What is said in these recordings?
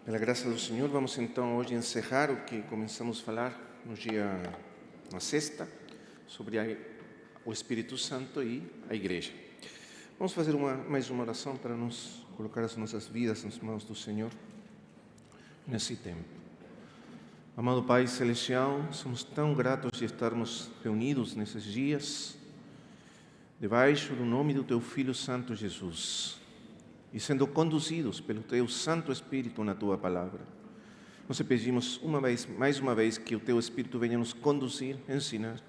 Pela graça do Senhor, vamos então hoje encerrar o que começamos a falar na sexta, sobre o Espírito Santo e a Igreja. Vamos fazer mais uma oração para nos colocar as nossas vidas nas mãos do Senhor nesse tempo. Amado Pai Celestial, somos tão gratos de estarmos reunidos nesses dias, debaixo do nome do Teu Filho Santo Jesus, e sendo conduzidos pelo Teu Santo Espírito na Tua Palavra. Nós te pedimos mais uma vez que o Teu Espírito venha nos conduzir, ensinar,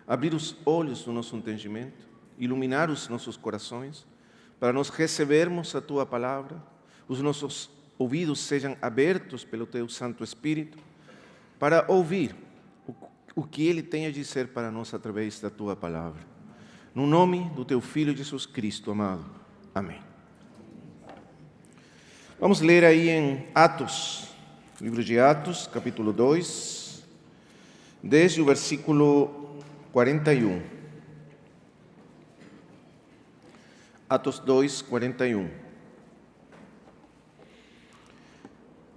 abrir os olhos do nosso entendimento, iluminar os nossos corações, para nós recebermos a Tua Palavra, os nossos ouvidos sejam abertos pelo Teu Santo Espírito, para ouvir o que Ele tem a dizer para nós através da Tua Palavra. No nome do Teu Filho Jesus Cristo, amado. Amém. Vamos ler aí em Atos, livro de Atos, capítulo 2, desde o versículo 41. Atos 2, 41.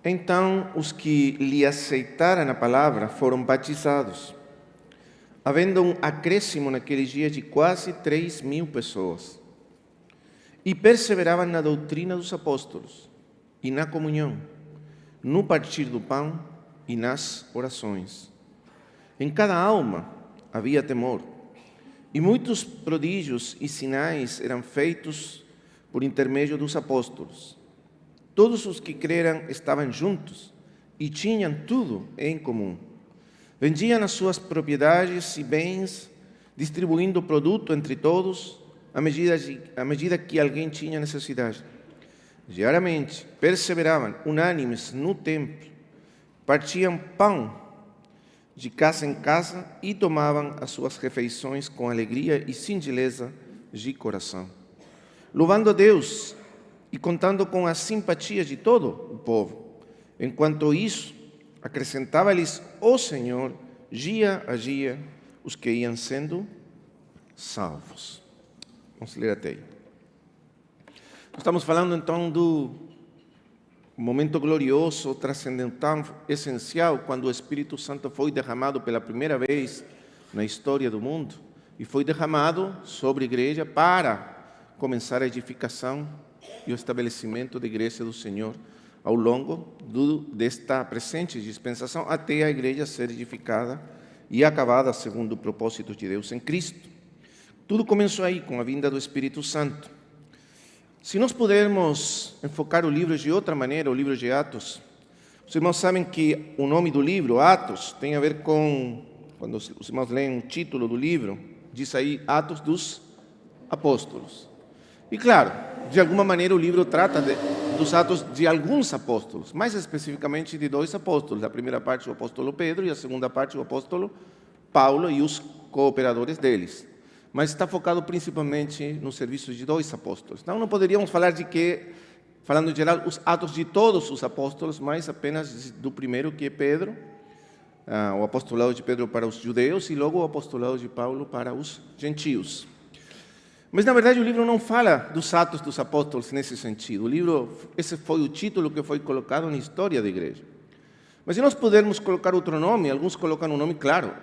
Então, os que lhe aceitaram a palavra foram batizados, havendo um acréscimo naqueles dias de quase 3.000 pessoas, e perseveravam na doutrina dos apóstolos, e na comunhão, no partir do pão e nas orações. Em cada alma havia temor, e muitos prodígios e sinais eram feitos por intermédio dos apóstolos. Todos os que creram estavam juntos e tinham tudo em comum. Vendiam as suas propriedades e bens, distribuindo o produto entre todos, à medida que alguém tinha necessidade. Diariamente perseveravam unânimes no templo, partiam pão de casa em casa e tomavam as suas refeições com alegria e singeleza de coração, louvando a Deus e contando com a simpatia de todo o povo. Enquanto isso, acrescentava-lhes o Senhor, dia a dia, os que iam sendo salvos. Vamos ler até aí. Estamos falando então do momento glorioso, transcendental, essencial, quando o Espírito Santo foi derramado pela primeira vez na história do mundo, e foi derramado sobre a igreja para começar a edificação e o estabelecimento da igreja do Senhor ao longo desta presente dispensação, até a igreja ser edificada e acabada segundo o propósito de Deus em Cristo. Tudo começou aí com a vinda do Espírito Santo. Se nós pudermos enfocar o livro de outra maneira, o livro de Atos, os irmãos sabem que o nome do livro, Atos, tem a ver com, quando os irmãos leem o título do livro, diz aí Atos dos Apóstolos. E claro, de alguma maneira o livro trata dos atos de alguns apóstolos, mais especificamente de 2 apóstolos. A primeira parte o apóstolo Pedro e a segunda parte o apóstolo Paulo e os cooperadores deles. Mas está focado principalmente no serviço de 2 apóstolos. Então, não poderíamos falar de que, falando em geral, os atos de todos os apóstolos, mas apenas do primeiro, que é Pedro, o apostolado de Pedro para os judeus e logo o apostolado de Paulo para os gentios. Mas, na verdade, o livro não fala dos atos dos apóstolos nesse sentido. Esse foi o título que foi colocado na história da igreja. Mas se nós pudermos colocar outro nome, alguns colocam um nome, claro,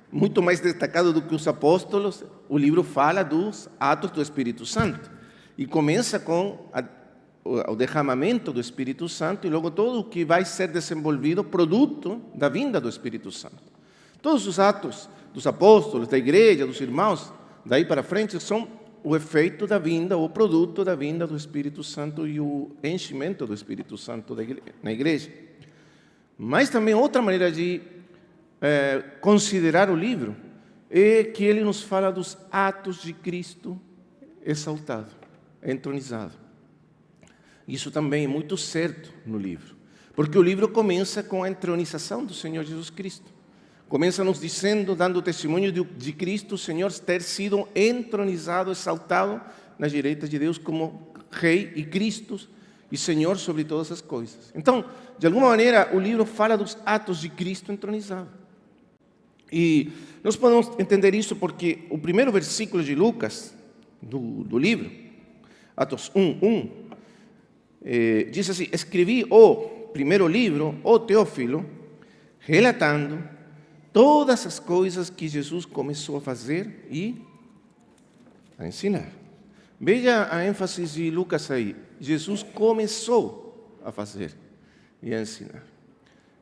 muito mais destacado do que os apóstolos, o livro fala dos atos do Espírito Santo. E começa com o derramamento do Espírito Santo e logo todo o que vai ser desenvolvido produto da vinda do Espírito Santo. Todos os atos dos apóstolos, da igreja, dos irmãos, daí para frente, são o efeito da vinda, o produto da vinda do Espírito Santo e o enchimento do Espírito Santo na igreja. Mas também outra maneira de considerar o livro é que ele nos fala dos atos de Cristo exaltado, entronizado. Isso também é muito certo no livro, porque o livro começa com a entronização do Senhor Jesus Cristo. Começa nos dizendo, dando testemunho de Cristo, o Senhor ter sido entronizado, exaltado na direita de Deus como Rei e Cristo e Senhor sobre todas as coisas. Então, de alguma maneira, o livro fala dos atos de Cristo entronizado. E nós podemos entender isso porque o primeiro versículo de Lucas, do livro, Atos 1:1, diz assim: escrevi, primeiro livro, o Teófilo, relatando todas as coisas que Jesus começou a fazer e a ensinar. Veja a ênfase de Lucas aí. Jesus começou a fazer e a ensinar.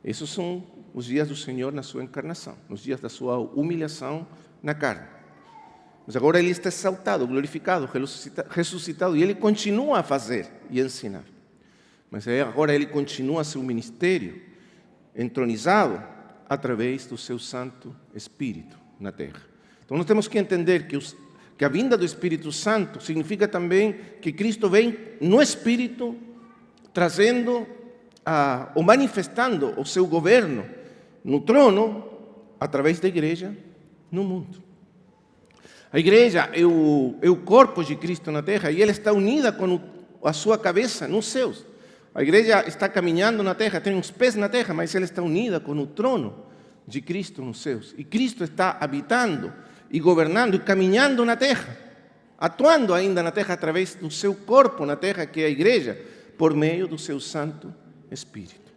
Esses são os dias do Senhor na sua encarnação, os dias da sua humilhação na carne. Mas agora ele está exaltado, glorificado, ressuscitado, e ele continua a fazer e ensinar. Mas agora ele continua seu ministério entronizado através do seu Santo Espírito na terra. Então nós temos que entender que a vinda do Espírito Santo significa também que Cristo vem no Espírito, trazendo ou manifestando o seu governo no trono, através da igreja, no mundo. A igreja é o corpo de Cristo na terra e ela está unida com a sua cabeça nos céus. A igreja está caminhando na terra, tem uns pés na terra, mas ela está unida com o trono de Cristo nos céus. E Cristo está habitando e governando e caminhando na terra, atuando ainda na terra através do seu corpo na terra, que é a igreja, por meio do seu Santo Espírito.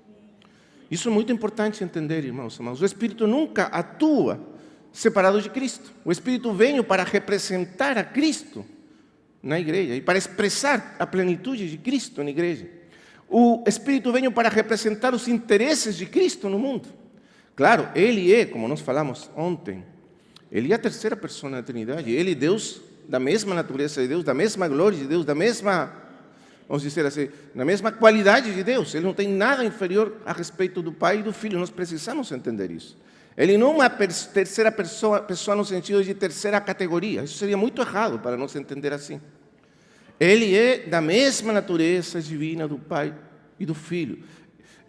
Isso é muito importante entender, irmãos. O Espírito nunca atua separado de Cristo. O Espírito veio para representar a Cristo na igreja e para expressar a plenitude de Cristo na igreja. O Espírito veio para representar os interesses de Cristo no mundo. Claro, Ele é, como nós falamos ontem, Ele é a terceira pessoa da Trindade. Ele é Deus da mesma natureza de Deus, da mesma glória de Deus, da mesma, vamos dizer assim, da mesma qualidade de Deus. Ele não tem nada inferior a respeito do Pai e do Filho. Nós precisamos entender isso. Ele não é uma terceira pessoa no sentido de terceira categoria. Isso seria muito errado para nós entender assim. Ele é da mesma natureza divina do Pai e do Filho.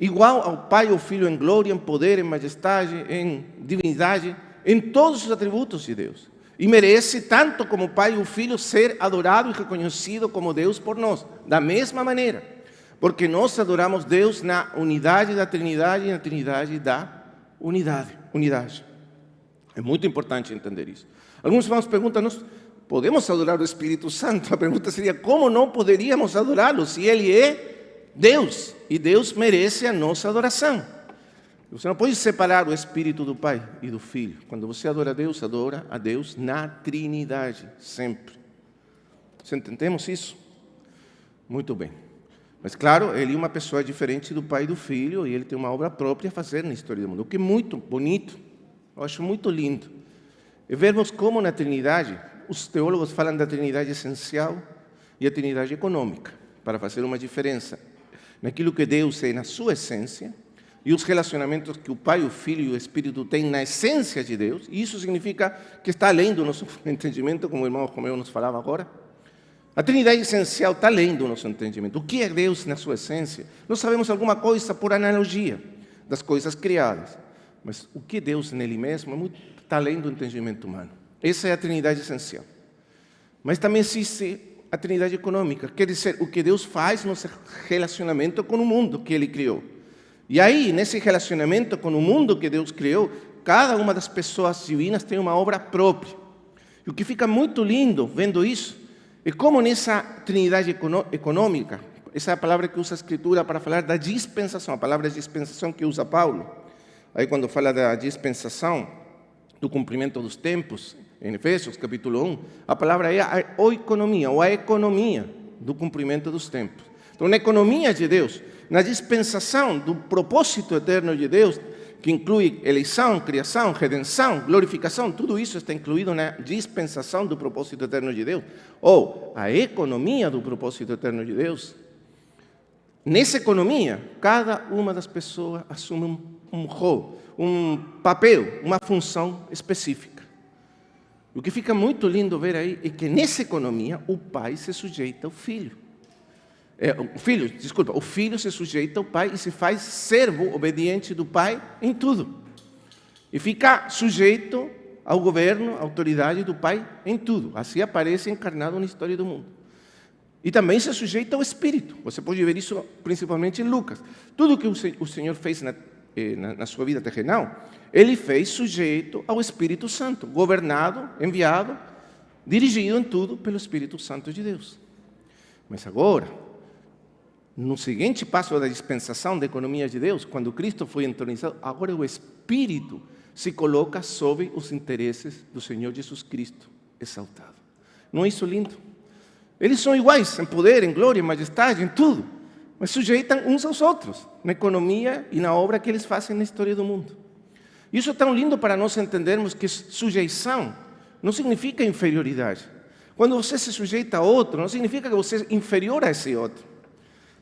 Igual ao Pai e ao Filho em glória, em poder, em majestade, em divindade, em todos os atributos de Deus. E merece, tanto como o Pai e o Filho, ser adorado e reconhecido como Deus por nós. Da mesma maneira. Porque nós adoramos Deus na unidade da Trindade e na Trindade da unidade. É muito importante entender isso. Alguns irmãos perguntam, nós podemos adorar o Espírito Santo? A pergunta seria, como não poderíamos adorá-lo se Ele é Deus? E Deus merece a nossa adoração. Você não pode separar o Espírito do Pai e do Filho. Quando você adora a Deus na Trindade, sempre. Entendemos isso? Muito bem. Mas claro, ele é uma pessoa diferente do Pai e do Filho, e ele tem uma obra própria a fazer na história do mundo. O que é muito bonito, eu acho muito lindo, é vermos como na Trindade, os teólogos falam da Trindade essencial e a Trindade econômica, para fazer uma diferença naquilo que Deus é na sua essência, e os relacionamentos que o Pai, o Filho e o Espírito têm na essência de Deus, e isso significa que está além do nosso entendimento, como o irmão Romeu nos falava agora. A Trindade essencial está além do nosso entendimento. O que é Deus na sua essência? Nós sabemos alguma coisa por analogia das coisas criadas. Mas o que é Deus nele mesmo está além do entendimento humano. Essa é a Trindade essencial. Mas também existe a Trindade econômica. Quer dizer, o que Deus faz no seu relacionamento com o mundo que Ele criou. E aí, nesse relacionamento com o mundo que Deus criou, cada uma das pessoas divinas tem uma obra própria. E o que fica muito lindo vendo isso, é como nessa Trindade econômica, essa é a palavra que usa a Escritura para falar da dispensação, a palavra dispensação que usa Paulo. Aí quando fala da dispensação, do cumprimento dos tempos, em Efésios capítulo 1, a palavra é a oikonomia, ou a economia do cumprimento dos tempos. Então, na economia de Deus, na dispensação do propósito eterno de Deus, que inclui eleição, criação, redenção, glorificação, tudo isso está incluído na dispensação do propósito eterno de Deus, ou a economia do propósito eterno de Deus. Nessa economia, cada uma das pessoas assume um rol, um papel, uma função específica. O que fica muito lindo ver aí é que nessa economia o pai se sujeita ao filho. O filho se sujeita ao pai e se faz servo obediente do pai em tudo. E fica sujeito ao governo, à autoridade do pai em tudo. Assim aparece encarnado na história do mundo. E também se sujeita ao Espírito. Você pode ver isso principalmente em Lucas. Tudo que o Senhor fez na sua vida terrenal, Ele fez sujeito ao Espírito Santo, governado, enviado, dirigido em tudo pelo Espírito Santo de Deus. Mas agora, no seguinte passo da dispensação da economia de Deus, quando Cristo foi entronizado, agora o Espírito se coloca sob os interesses do Senhor Jesus Cristo exaltado. Não é isso lindo? Eles são iguais em poder, em glória, em majestade, em tudo, mas sujeitam uns aos outros na economia e na obra que eles fazem na história do mundo. Isso é tão lindo para nós entendermos que sujeição não significa inferioridade. Quando você se sujeita a outro, não significa que você é inferior a esse outro.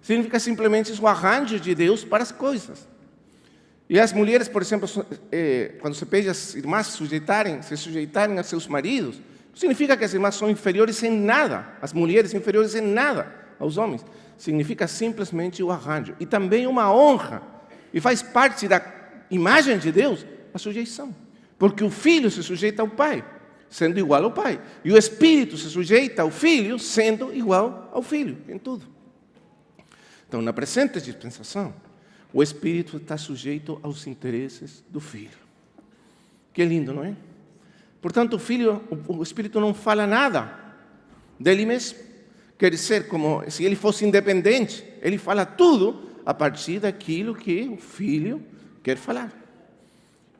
Significa simplesmente o arranjo de Deus para as coisas. E as mulheres, por exemplo, quando se pede as irmãs se sujeitarem a seus maridos, não significa que as irmãs são inferiores em nada, as mulheres inferiores em nada aos homens. Significa simplesmente o arranjo. E também uma honra. E faz parte da imagem de Deus a sujeição. Porque o filho se sujeita ao pai, sendo igual ao pai. E o Espírito se sujeita ao filho, sendo igual ao filho, em tudo. Então, na presente dispensação, o Espírito está sujeito aos interesses do Filho. Que lindo, não é? Portanto, o Espírito não fala nada dele mesmo. Quer dizer, como se ele fosse independente, ele fala tudo a partir daquilo que o Filho quer falar.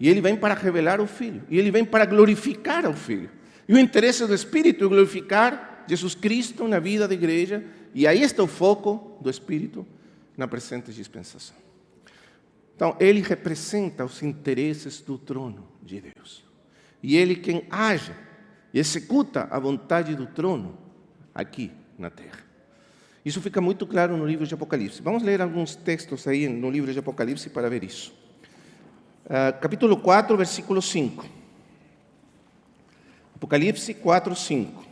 E ele vem para revelar o Filho. E ele vem para glorificar ao Filho. E o interesse do Espírito é glorificar Jesus Cristo na vida da igreja. E aí está o foco do Espírito na presente dispensação. Então, ele representa os interesses do trono de Deus. E ele quem age e executa a vontade do trono aqui na terra. Isso fica muito claro no livro de Apocalipse. Vamos ler alguns textos aí no livro de Apocalipse para ver isso. Capítulo 4, versículo 5. Apocalipse 4, 5.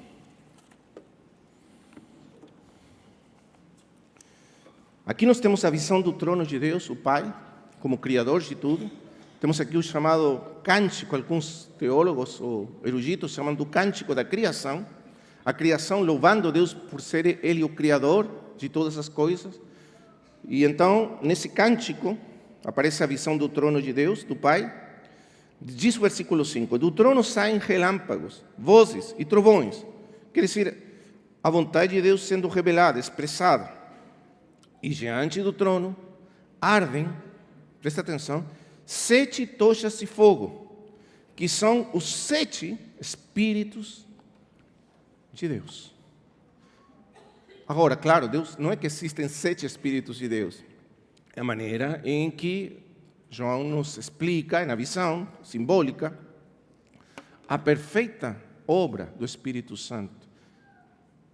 Aqui nós temos a visão do trono de Deus, o Pai, como Criador de tudo. Temos aqui o chamado cântico, alguns teólogos ou eruditos chamam do cântico da criação. A criação louvando Deus por ser Ele o Criador de todas as coisas. E então, nesse cântico, aparece a visão do trono de Deus, do Pai. Diz o versículo 5, do trono saem relâmpagos, vozes e trovões. Quer dizer, a vontade de Deus sendo revelada, expressada. E diante do trono ardem, presta atenção, 7 tochas de fogo, que são os 7 Espíritos de Deus. Agora, claro, Deus, não é que existem 7 Espíritos de Deus. É a maneira em que João nos explica, na visão simbólica, a perfeita obra do Espírito Santo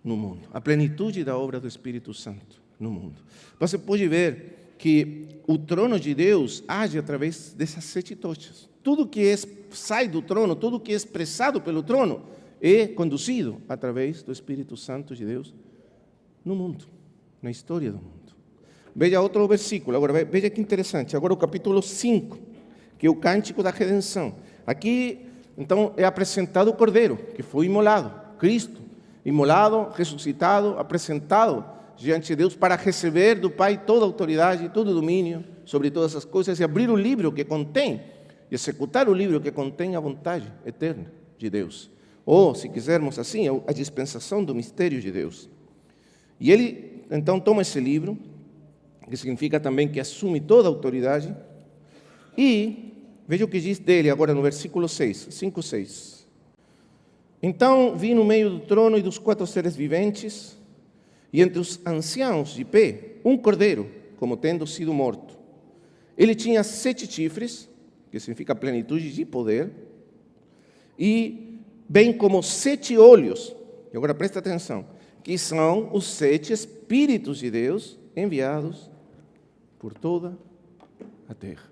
no mundo. A plenitude da obra do Espírito Santo no mundo. Você pode ver que o trono de Deus age através dessas 7 tochas. Tudo que sai do trono, tudo que é expressado pelo trono, é conduzido através do Espírito Santo de Deus no mundo, na história do mundo. Veja outro versículo, agora veja que interessante, agora o capítulo 5, que é o cântico da redenção. Aqui, então, é apresentado o Cordeiro, que foi imolado, Cristo, imolado, ressuscitado, apresentado diante de Deus para receber do Pai toda a autoridade, todo o domínio sobre todas as coisas e abrir o livro que contém, e executar o livro que contém a vontade eterna de Deus. Ou, se quisermos assim, a dispensação do mistério de Deus. E ele, então, toma esse livro, que significa também que assume toda a autoridade, e veja o que diz dele agora no versículo 6, 5, 6. Então vi no meio do trono e dos 4 seres viventes, e entre os anciãos de pé, um cordeiro, como tendo sido morto. Ele tinha 7 chifres, que significa plenitude de poder, e bem como 7 olhos, e agora presta atenção, que são os 7 Espíritos de Deus enviados por toda a terra.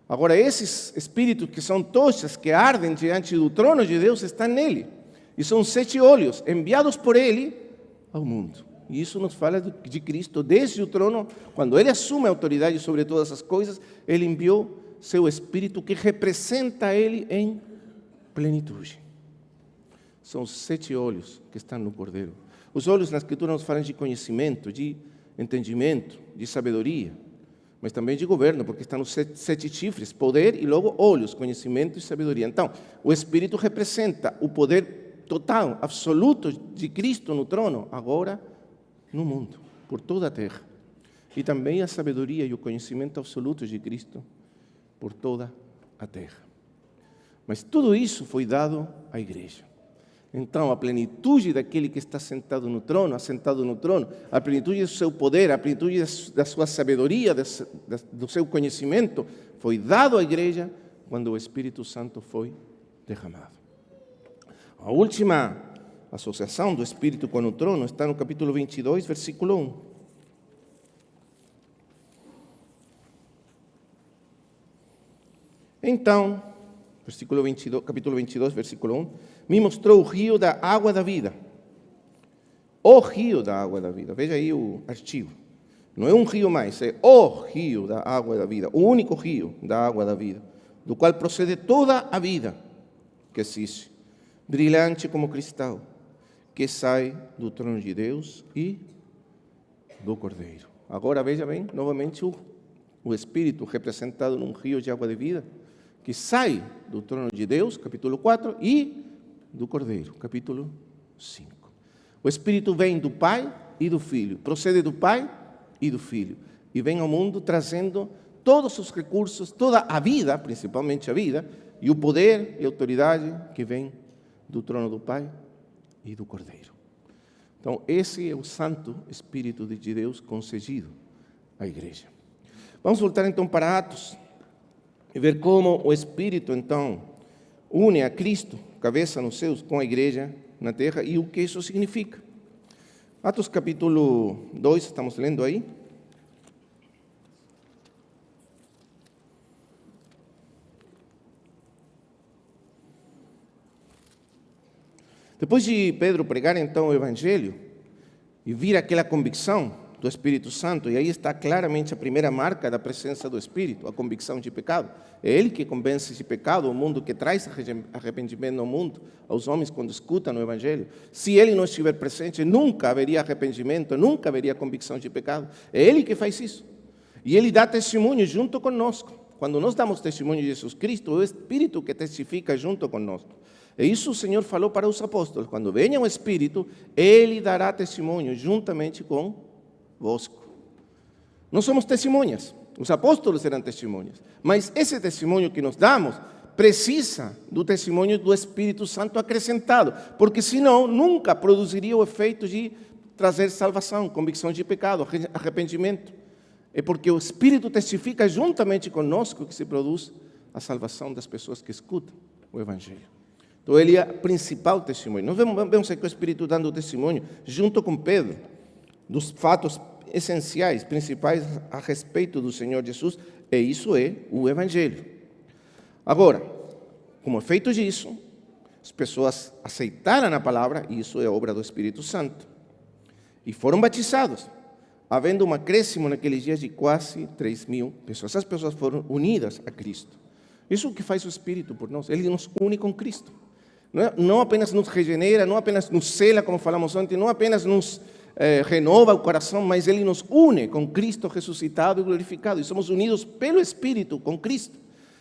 Agora, esses Espíritos que são tochas, que ardem diante do trono de Deus, estão nele. E são 7 olhos enviados por ele ao mundo. E isso nos fala de Cristo desde o trono, quando ele assume a autoridade sobre todas as coisas, ele enviou seu Espírito que representa ele em plenitude. São os 7 olhos que estão no Cordeiro. Os olhos na Escritura nos falam de conhecimento, de entendimento, de sabedoria, mas também de governo, porque estão os 7 chifres, poder e logo olhos, conhecimento e sabedoria. Então, o Espírito representa o poder total, absoluto de Cristo no trono, agora no mundo, por toda a terra. E também a sabedoria e o conhecimento absoluto de Cristo por toda a terra. Mas tudo isso foi dado à igreja. Então, a plenitude daquele que está assentado no trono, a plenitude do seu poder, a plenitude da sua sabedoria, do seu conhecimento, foi dado à igreja quando o Espírito Santo foi derramado. A última associação do Espírito com o trono está no capítulo 22, versículo 1. Então, capítulo 22, versículo 1, me mostrou o rio da água da vida. O rio da água da vida. Veja aí o artigo. Não é um rio mais, é o rio da água da vida. O único rio da água da vida, do qual procede toda a vida que existe. Brilhante como cristal, que sai do trono de Deus e do Cordeiro. Agora veja bem, novamente, o Espírito representado num rio de água de vida, que sai do trono de Deus, capítulo 4, e do Cordeiro, capítulo 5. O Espírito vem do Pai e do Filho, procede do Pai e do Filho, e vem ao mundo trazendo todos os recursos, toda a vida, principalmente a vida, e o poder e a autoridade que vem do trono do Pai e do Cordeiro. Então, esse é o Santo Espírito de Deus concedido à igreja. Vamos voltar então para Atos e ver como o Espírito, então, une a Cristo, cabeça nos céus, com a igreja na terra e o que isso significa. Atos capítulo 2, estamos lendo aí. Depois de Pedro pregar, então, o Evangelho e vir aquela convicção do Espírito Santo, e aí está claramente a primeira marca da presença do Espírito, a convicção de pecado. É Ele que convence de pecado o mundo, que traz arrependimento ao mundo, aos homens quando escutam o Evangelho. Se Ele não estiver presente, nunca haveria arrependimento, nunca haveria convicção de pecado. É Ele que faz isso. E Ele dá testemunho junto conosco. Quando nós damos testemunho de Jesus Cristo, é o Espírito que testifica junto conosco. E isso o Senhor falou para os apóstolos. Quando venha o Espírito, Ele dará testemunho juntamente convosco. Nós somos testemunhas, os apóstolos eram testemunhas, mas esse testemunho que nós damos precisa do testemunho do Espírito Santo acrescentado, porque senão nunca produziria o efeito de trazer salvação, convicção de pecado, arrependimento. É porque o Espírito testifica juntamente conosco que se produz a salvação das pessoas que escutam o Evangelho. Então ele é o principal testemunho. Nós vemos aqui o Espírito dando testemunho junto com Pedro, dos fatos essenciais, principais a respeito do Senhor Jesus, e isso é o Evangelho. Agora, como efeito disso, as pessoas aceitaram a palavra, e isso é obra do Espírito Santo, e foram batizados, havendo um acréscimo naqueles dias de quase 3.000 pessoas. Essas pessoas foram unidas a Cristo. Isso é o que faz o Espírito por nós, Ele nos une com Cristo. Não apenas nos regenera, não apenas nos sela, como falamos ontem, não apenas nos renova o coração, mas Ele nos une com Cristo ressuscitado e glorificado, e somos unidos pelo Espírito com Cristo.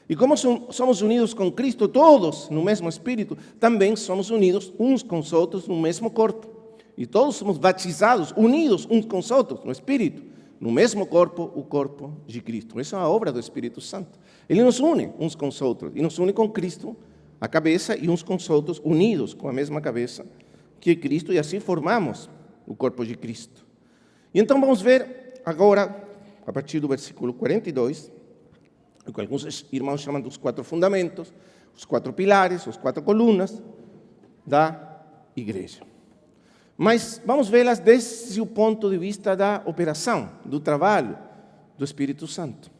E como somos unidos com Cristo, todos no mesmo Espírito, também somos unidos uns com os outros no mesmo corpo. E todos somos batizados, unidos uns com os outros no Espírito, no mesmo corpo, o corpo de Cristo. Essa é a obra do Espírito Santo. Ele nos une uns com os outros, e nos une com Cristo, a cabeça, e uns com os outros, unidos com a mesma cabeça que é Cristo, e assim formamos o corpo de Cristo. E então vamos ver agora, a partir do versículo 42, o que alguns irmãos chamam dos 4 fundamentos, os 4 pilares, as 4 colunas da igreja. Mas vamos vê-las desde o ponto de vista da operação, do trabalho do Espírito Santo.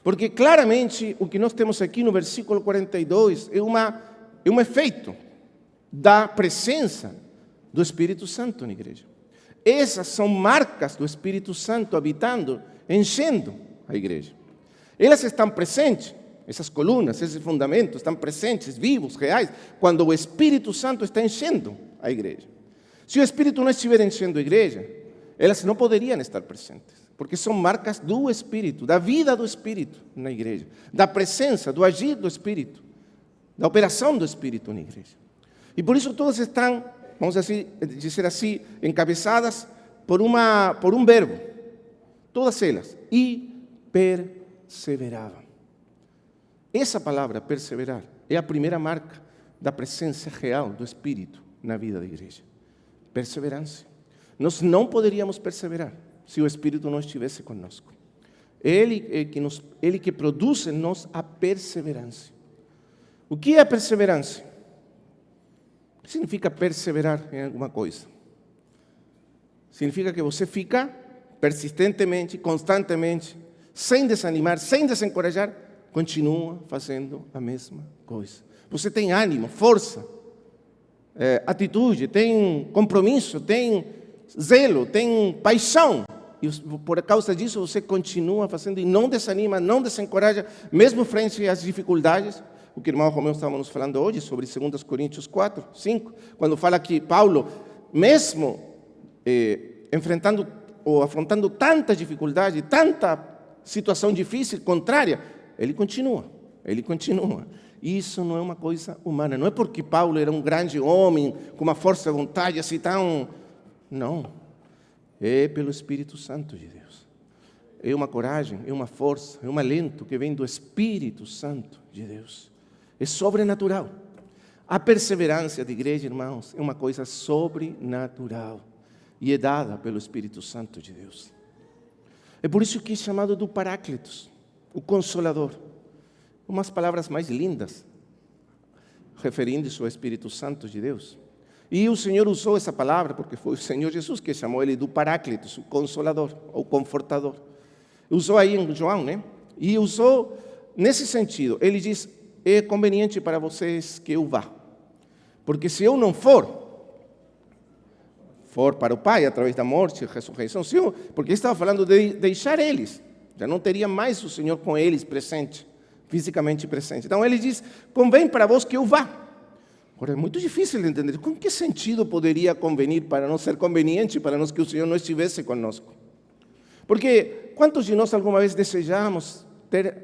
Porque claramente o que nós temos aqui no versículo 42 é um efeito da presença do Espírito Santo na igreja. Essas são marcas do Espírito Santo habitando, enchendo a igreja. Elas estão presentes, essas colunas, esses fundamentos estão presentes, vivos, reais, quando o Espírito Santo está enchendo a igreja. Se o Espírito não estiver enchendo a igreja, elas não poderiam estar presentes, porque são marcas do Espírito, da vida do Espírito na igreja, da presença, do agir do Espírito, da operação do Espírito na igreja. E por isso todas estão, vamos dizer assim, encabeçadas por um verbo. Todas elas. E perseveravam. Essa palavra, perseverar, é a primeira marca da presença real do Espírito na vida da igreja. Perseverança. Nós não poderíamos perseverar se o Espírito não estivesse conosco. Ele que produz em nós a perseverança. O que é a perseverança? O que significa perseverar em alguma coisa? Significa que você fica persistentemente, constantemente, sem desanimar, sem desencorajar, continua fazendo a mesma coisa. Você tem ânimo, força, atitude, tem compromisso, tem zelo, tem paixão. E por causa disso você continua fazendo e não desanima, não desencoraja, mesmo frente às dificuldades. O que o irmão Romeu estava nos falando hoje sobre 2 Coríntios 4, 5, quando fala que Paulo, mesmo enfrentando ou afrontando tanta dificuldade, tanta situação difícil, contrária, ele continua. Isso não é uma coisa humana. Não é porque Paulo era um grande homem, com uma força de vontade assim tão... Não. É pelo Espírito Santo de Deus. É uma coragem, é uma força, é um alento que vem do Espírito Santo de Deus. É sobrenatural. A perseverança da igreja, irmãos, é uma coisa sobrenatural. E é dada pelo Espírito Santo de Deus. É por isso que é chamado do Paráclitos, o Consolador. Umas palavras mais lindas, referindo-se ao Espírito Santo de Deus. E o Senhor usou essa palavra, porque foi o Senhor Jesus que chamou ele do Paráclitos, o Consolador, ou Confortador. Usou aí em João, né? E usou nesse sentido. Ele diz, é conveniente para vocês que eu vá. Porque se eu não for para o Pai, através da morte e ressurreição, porque ele estava falando de deixar eles. Já não teria mais o Senhor com eles presente, fisicamente presente. Então ele diz, convém para vós que eu vá. Agora é muito difícil de entender. Com que sentido poderia convenir para não ser conveniente para nós que o Senhor não estivesse conosco? Porque quantos de nós alguma vez desejamos ter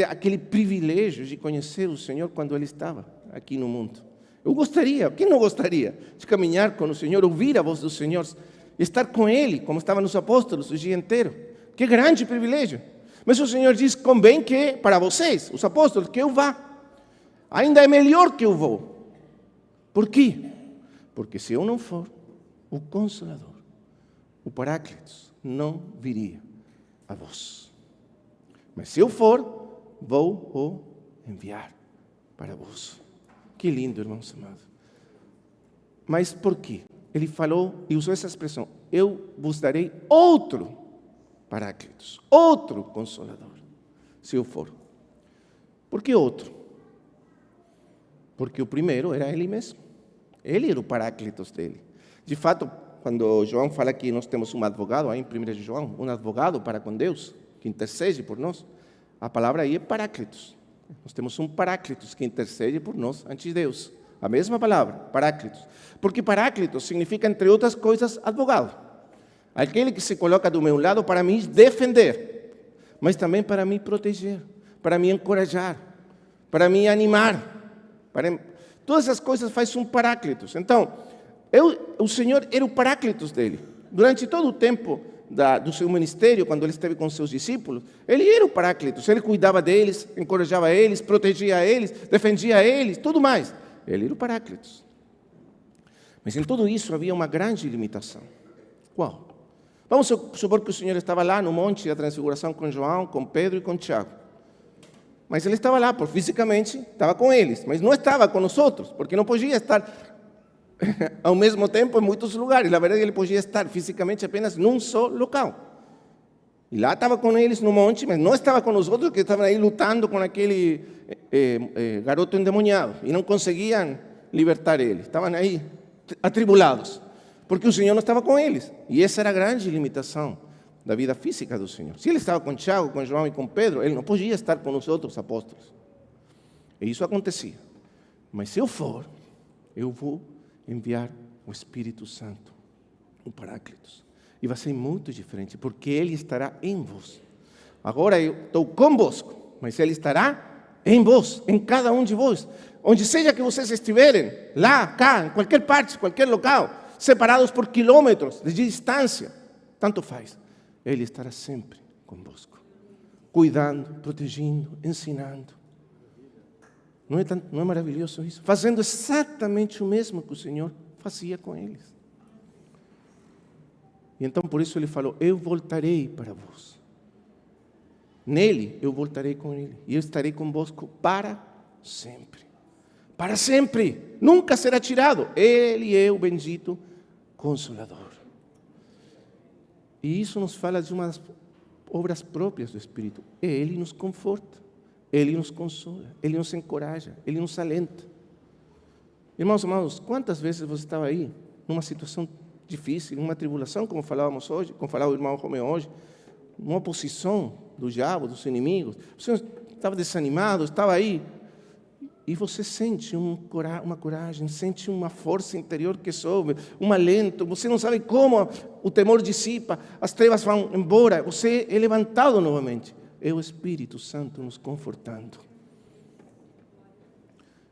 aquele privilégio de conhecer o Senhor quando Ele estava aqui no mundo? Eu gostaria, quem não gostaria de caminhar com o Senhor, ouvir a voz do Senhor, estar com Ele, como estavam os apóstolos o dia inteiro? Que grande privilégio! Mas o Senhor diz, convém que, para vocês, os apóstolos, que eu vá. Ainda é melhor que eu vou. Por quê? Porque se eu não for, o Consolador, o Paráclitos, não viria a vós. Mas se eu for, vou o enviar para vós. Que lindo, irmãos amados. Mas por quê? Ele falou e usou essa expressão, eu vos darei outro Paráclitos, outro Consolador, se eu for. Por que outro? Porque o primeiro era Ele mesmo. Ele era o Paráclitos dele. De fato, quando João fala que nós temos um advogado, aí em 1 João, um advogado para com Deus, que intercede por nós, a palavra aí é Paráclitos. Nós temos um Paráclitos que intercede por nós ante Deus. A mesma palavra, Paráclitos. Porque Paráclitos significa, entre outras coisas, advogado. Aquele que se coloca do meu lado para me defender, mas também para me proteger, para me encorajar, para me animar. Todas essas coisas faz um Paráclitos. Então, o Senhor era o Paráclitos dele. Durante todo o tempo do seu ministério, quando ele esteve com seus discípulos, ele era o Paráclitos. Ele cuidava deles, encorajava eles, protegia eles, defendia eles, tudo mais. Ele era o Paráclitos. Mas em tudo isso havia uma grande limitação. Qual? Vamos supor que o Senhor estava lá no Monte da Transfiguração com João, com Pedro e com Tiago. Mas ele estava lá, fisicamente, estava com eles, mas não estava com os outros, porque não podia estar ao mesmo tempo em muitos lugares. Na verdade, ele podia estar fisicamente apenas num só local. E lá estava com eles no monte, mas não estava com os outros que estavam aí lutando com aquele garoto endemoniado e não conseguiam libertar ele. Estavam aí atribulados, porque o Senhor não estava com eles. E essa era a grande limitação da vida física do Senhor. Se ele estava com Tiago, com João e com Pedro, ele não podia estar com os outros apóstolos. E isso acontecia. Mas se eu for, eu vou enviar o Espírito Santo, o Paráclitos. E vai ser muito diferente, porque Ele estará em vós. Agora eu estou convosco, mas Ele estará em vós, em cada um de vós. Onde seja que vocês estiverem, lá, cá, em qualquer parte, qualquer local, separados por quilômetros de distância, tanto faz. Ele estará sempre convosco, cuidando, protegendo, ensinando. Não é maravilhoso isso? Fazendo exatamente o mesmo que o Senhor fazia com eles. E então por isso ele falou, eu voltarei para vós. Nele eu voltarei com ele. E eu estarei convosco para sempre. Para sempre. Nunca será tirado. Ele é o bendito Consolador. E isso nos fala de umas obras próprias do Espírito. Ele nos conforta. Ele nos consola. Ele nos encoraja. Ele nos alenta. Irmãos amados, quantas vezes você estava aí numa situação difícil, numa tribulação, como falávamos hoje, como falava o irmão Romeu hoje, numa oposição do diabo, dos inimigos. Você estava desanimado, estava aí, e você sente uma coragem, sente uma força interior que sobe, um alento, você não sabe como o temor dissipa, as trevas vão embora, você é levantado novamente. É o Espírito Santo nos confortando.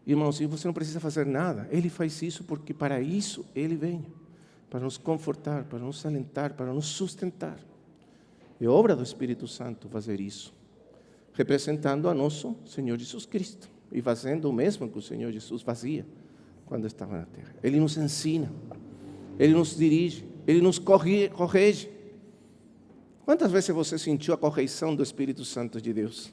Irmãos, e você não precisa fazer nada, Ele faz isso porque para isso Ele vem. Para nos confortar, para nos alentar, para nos sustentar. É obra do Espírito Santo fazer isso, representando a nosso Senhor Jesus Cristo e fazendo o mesmo que o Senhor Jesus fazia quando estava na terra. Ele nos ensina, Ele nos dirige, Ele nos corrige. Quantas vezes você sentiu a correção do Espírito Santo de Deus?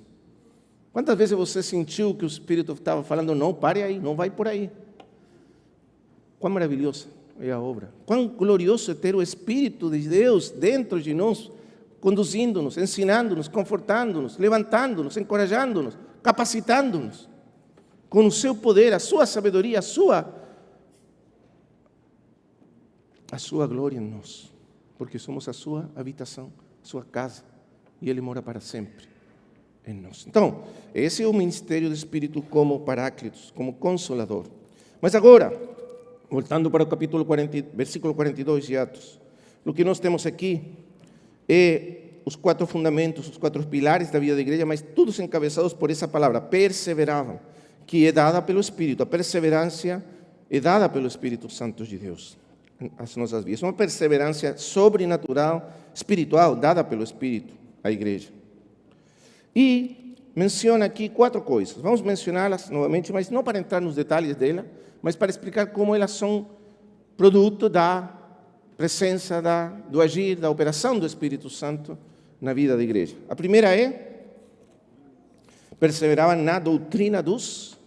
Quantas vezes você sentiu que o Espírito estava falando, não, pare aí, não vai por aí? Quão maravilhoso é a obra. Quão glorioso é ter o Espírito de Deus dentro de nós, conduzindo-nos, ensinando-nos, confortando-nos, levantando-nos, encorajando-nos, capacitando-nos, com o seu poder, a sua sabedoria, a sua glória em nós, porque somos a sua habitação, a sua casa, e Ele mora para sempre em nós. Então, esse é o ministério do Espírito como Paráclitos, como Consolador. Mas agora, voltando para o capítulo 40, versículo 42 de Atos, o que nós temos aqui é os 4 fundamentos, os 4 pilares da vida da igreja, mas todos encabeçados por essa palavra, perseveravam, que é dada pelo Espírito. A perseverança é dada pelo Espírito Santo de Deus às nossas vidas. Uma perseverança sobrenatural, espiritual, dada pelo Espírito à igreja. E menciona aqui 4 coisas. Vamos mencioná-las novamente, mas não para entrar nos detalhes dela, mas para explicar como elas são produto da presença, do agir, da operação do Espírito Santo na vida da igreja. A primeira é, perseveravam na doutrina dos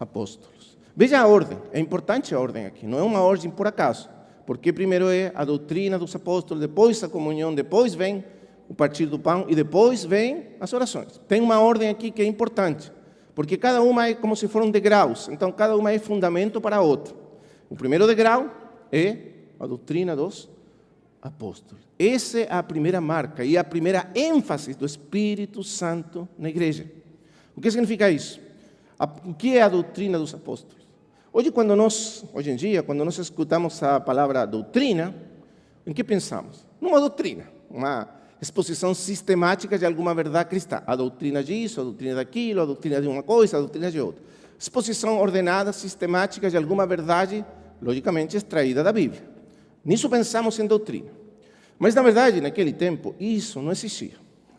apóstolos. Veja a ordem, é importante a ordem aqui, não é uma ordem por acaso, porque primeiro é a doutrina dos apóstolos, depois a comunhão, depois vem o partir do pão e depois vem as orações. Tem uma ordem aqui que é importante, porque cada uma é como se fossem degraus, então cada uma é fundamento para a outra. O primeiro degrau é a doutrina dos apóstolos. Essa é a primeira marca e a primeira ênfase do Espírito Santo na igreja. O que significa isso? O que é a doutrina dos apóstolos? Hoje em dia, quando nós escutamos a palavra doutrina, em que pensamos? Numa doutrina, uma exposição sistemática de alguma verdade cristã. A doutrina disso, a doutrina daquilo, a doutrina de uma coisa, a doutrina de outra. Exposição ordenada, sistemática de alguma verdade, logicamente extraída da Bíblia. Nisso pensamos em doutrina. Mas, na verdade, naquele tempo, isso não existia.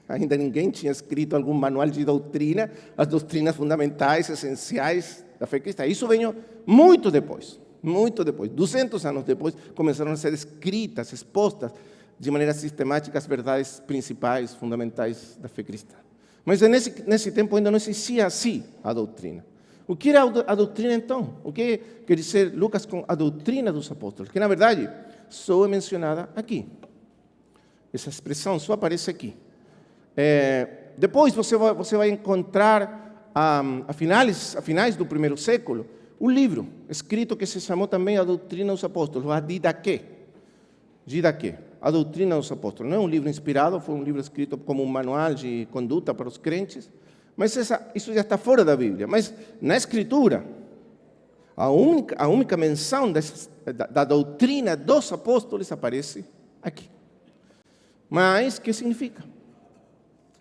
Ainda ninguém tinha escrito algum manual de doutrina, as doutrinas fundamentais, essenciais da fé cristã. Isso veio muito depois, 200 anos depois, começaram a ser escritas, expostas de maneira sistemática as verdades principais, fundamentais da fé cristã. Mas nesse tempo ainda não existia assim a doutrina. O que era a doutrina então? O que quer dizer Lucas com a doutrina dos apóstolos? Que na verdade só é mencionada aqui. Essa expressão só aparece aqui. Depois você vai encontrar a finais do primeiro século um livro escrito que se chamou também a doutrina dos apóstolos, a Didaquê. A doutrina dos apóstolos. Não é um livro inspirado, foi um livro escrito como um manual de conduta para os crentes, mas isso já está fora da Bíblia. Mas na Escritura, a única menção da doutrina dos apóstolos aparece aqui. Mas, o que significa?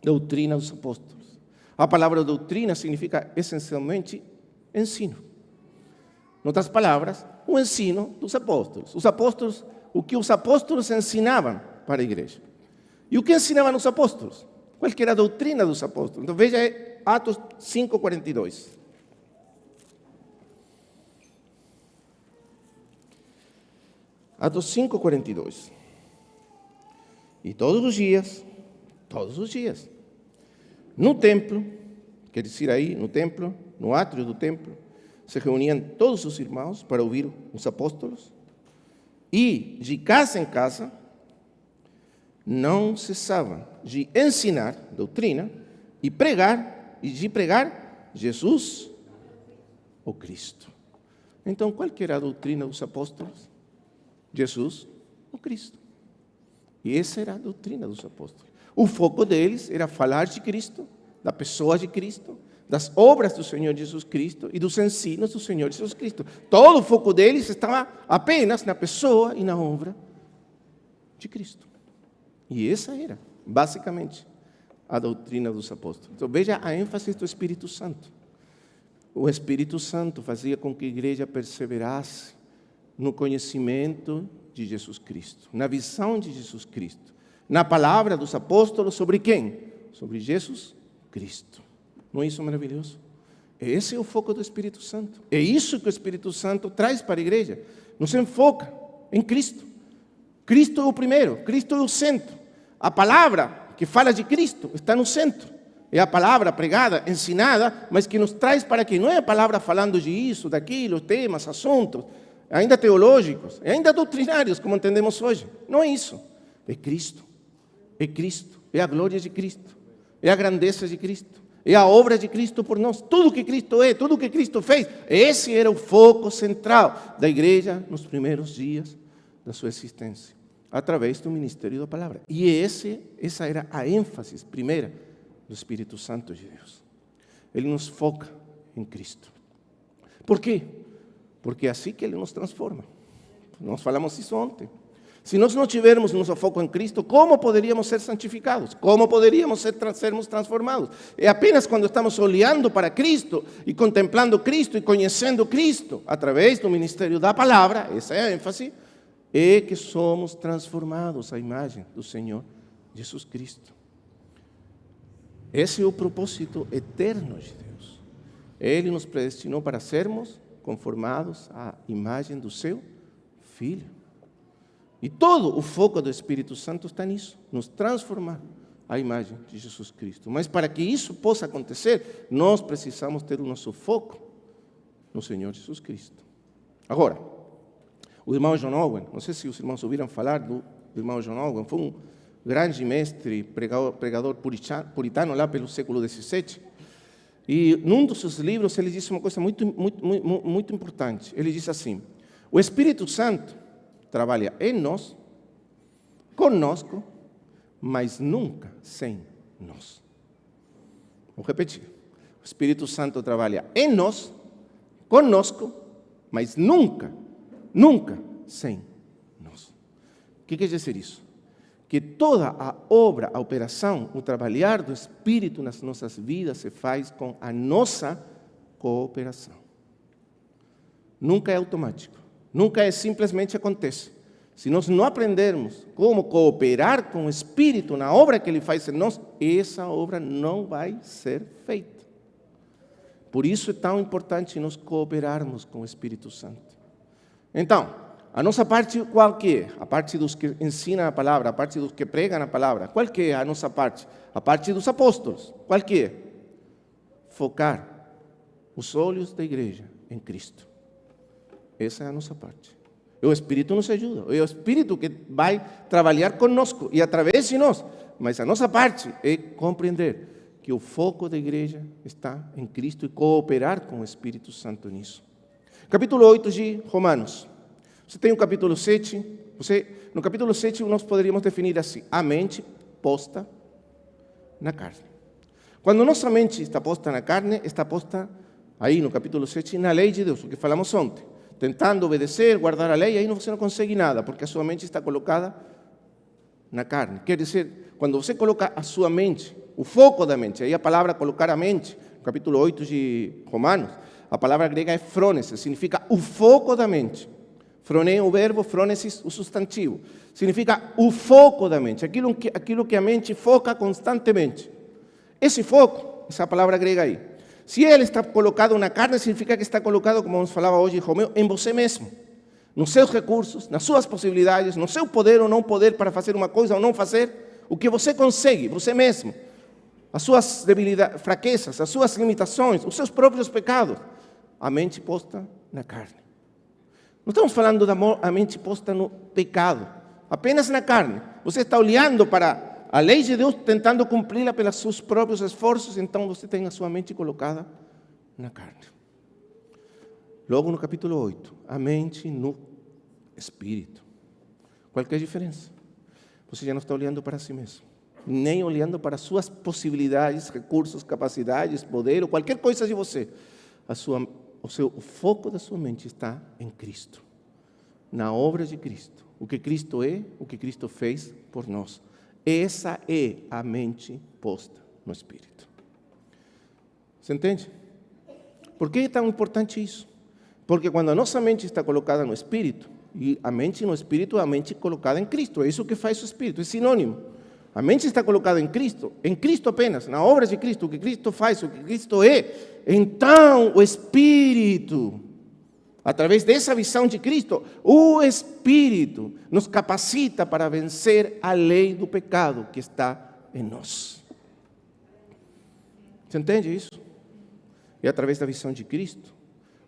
Doutrina dos apóstolos. A palavra doutrina significa essencialmente ensino. Em outras palavras, o ensino dos apóstolos. Os apóstolos, o que os apóstolos ensinavam para a igreja. E o que ensinavam os apóstolos? Qual que era a doutrina dos apóstolos? Então veja Atos 5:42. Atos 5:42. E todos os dias, no templo, quer dizer aí, no templo, no átrio do templo, se reuniam todos os irmãos para ouvir os apóstolos, e de casa em casa não cessavam de ensinar doutrina e de pregar Jesus, o Cristo. Então, qual que era a doutrina dos apóstolos? Jesus, o Cristo. E essa era a doutrina dos apóstolos. O foco deles era falar de Cristo, da pessoa de Cristo, das obras do Senhor Jesus Cristo e dos ensinos do Senhor Jesus Cristo. Todo o foco deles estava apenas na pessoa e na obra de Cristo. E essa era, basicamente, a doutrina dos apóstolos. Então, veja a ênfase do Espírito Santo. O Espírito Santo fazia com que a igreja perseverasse no conhecimento de Jesus Cristo, na visão de Jesus Cristo, na palavra dos apóstolos sobre quem? Sobre Jesus Cristo. Não é isso maravilhoso? Esse é o foco do Espírito Santo. É isso que o Espírito Santo traz para a igreja. Nos enfoca em Cristo. Cristo é o primeiro, Cristo é o centro. A palavra que fala de Cristo está no centro. É a palavra pregada, ensinada, mas que nos traz para quê? Não é a palavra falando de isso, daquilo, temas, assuntos, ainda teológicos, ainda doutrinários, como entendemos hoje. Não é isso. É Cristo. É Cristo. É a glória de Cristo. É a grandeza de Cristo. É a obra de Cristo por nós. Tudo que Cristo é, tudo que Cristo fez. Esse era o foco central da igreja nos primeiros dias da sua existência, através do ministério da palavra. E essa era a ênfase primeira do Espírito Santo de Deus. Ele nos foca em Cristo. Por quê? Porque é assim que Ele nos transforma. Nós falamos isso ontem. Se nós não tivermos nosso foco em Cristo, como poderíamos ser santificados? Como poderíamos sermos transformados? É apenas quando estamos olhando para Cristo e contemplando Cristo e conhecendo Cristo através do ministério da palavra, essa é a ênfase, é que somos transformados à imagem do Senhor Jesus Cristo. Esse é o propósito eterno de Deus. Ele nos predestinou para sermos conformados à imagem do seu Filho. E todo o foco do Espírito Santo está nisso, nos transformar à imagem de Jesus Cristo. Mas para que isso possa acontecer, nós precisamos ter o nosso foco no Senhor Jesus Cristo. Agora, o irmão John Owen, não sei se os irmãos ouviram falar do irmão John Owen, foi um grande mestre, pregador puritano lá pelo século XVII. E num dos seus livros ele disse uma coisa muito importante. Ele diz assim: o Espírito Santo trabalha em nós, conosco, mas nunca sem nós. Vou repetir. O Espírito Santo trabalha em nós, conosco, mas nunca sem nós. O que quer dizer isso? Que toda a obra, a operação, o trabalhar do Espírito nas nossas vidas se faz com a nossa cooperação. Nunca é automático. Nunca é simplesmente acontece. Se nós não aprendermos como cooperar com o Espírito na obra que Ele faz em nós, essa obra não vai ser feita. Por isso é tão importante nós cooperarmos com o Espírito Santo. Então, a nossa parte qual que é? A parte dos que ensinam a palavra, a parte dos que pregam a palavra. Qual que é a nossa parte? A parte dos apóstolos. Qual que é? Focar os olhos da igreja em Cristo. Essa é a nossa parte. O Espírito nos ajuda. É o Espírito que vai trabalhar conosco e através de nós. Mas a nossa parte é compreender que o foco da igreja está em Cristo e cooperar com o Espírito Santo nisso. Capítulo 8 de Romanos. Você tem o capítulo 7. No capítulo 7 nós poderíamos definir assim: a mente posta na carne. Quando nossa mente está posta na carne, está posta aí no capítulo 7 na lei de Deus, o que falamos ontem. Tentando obedecer, guardar a lei, aí você não consegue nada, porque a sua mente está colocada na carne. Quer dizer, quando você coloca a sua mente, o foco da mente, aí a palavra colocar a mente, capítulo 8 de Romanos, A palavra grega é phronesis, significa o foco da mente. Phroneo, o verbo, phronesis, o substantivo. Significa o foco da mente, aquilo que a mente foca constantemente. Esse foco, essa palavra grega aí, se ele está colocado na carne, significa que está colocado, como nos falava hoje Romeu, em você mesmo. Nos seus recursos, nas suas possibilidades, no seu poder ou não poder para fazer uma coisa ou não fazer, o que você consegue, você mesmo. As suas debilidades, fraquezas, as suas limitações, os seus próprios pecados. A mente posta na carne. Não estamos falando da mente posta no pecado, apenas na carne. Você está olhando para a lei de Deus, tentando cumpri-la pelos seus próprios esforços, então você tem a sua mente colocada na carne. Logo no capítulo 8, a mente no espírito. Qual que é a diferença? Você já não está olhando para si mesmo, nem olhando para suas possibilidades, recursos, capacidades, poder ou qualquer coisa de você. O foco da sua mente está em Cristo, na obra de Cristo. O que Cristo é, o que Cristo fez por nós. Essa é a mente posta no Espírito. Você entende? Por que é tão importante isso? Porque quando a nossa mente está colocada no Espírito, e a mente no Espírito é a mente colocada em Cristo, é isso que faz o Espírito, é sinônimo. A mente está colocada em Cristo apenas, na obra de Cristo, o que Cristo faz, o que Cristo é. Então, o Espírito, através dessa visão de Cristo, o Espírito nos capacita para vencer a lei do pecado que está em nós. Você entende isso? E através da visão de Cristo,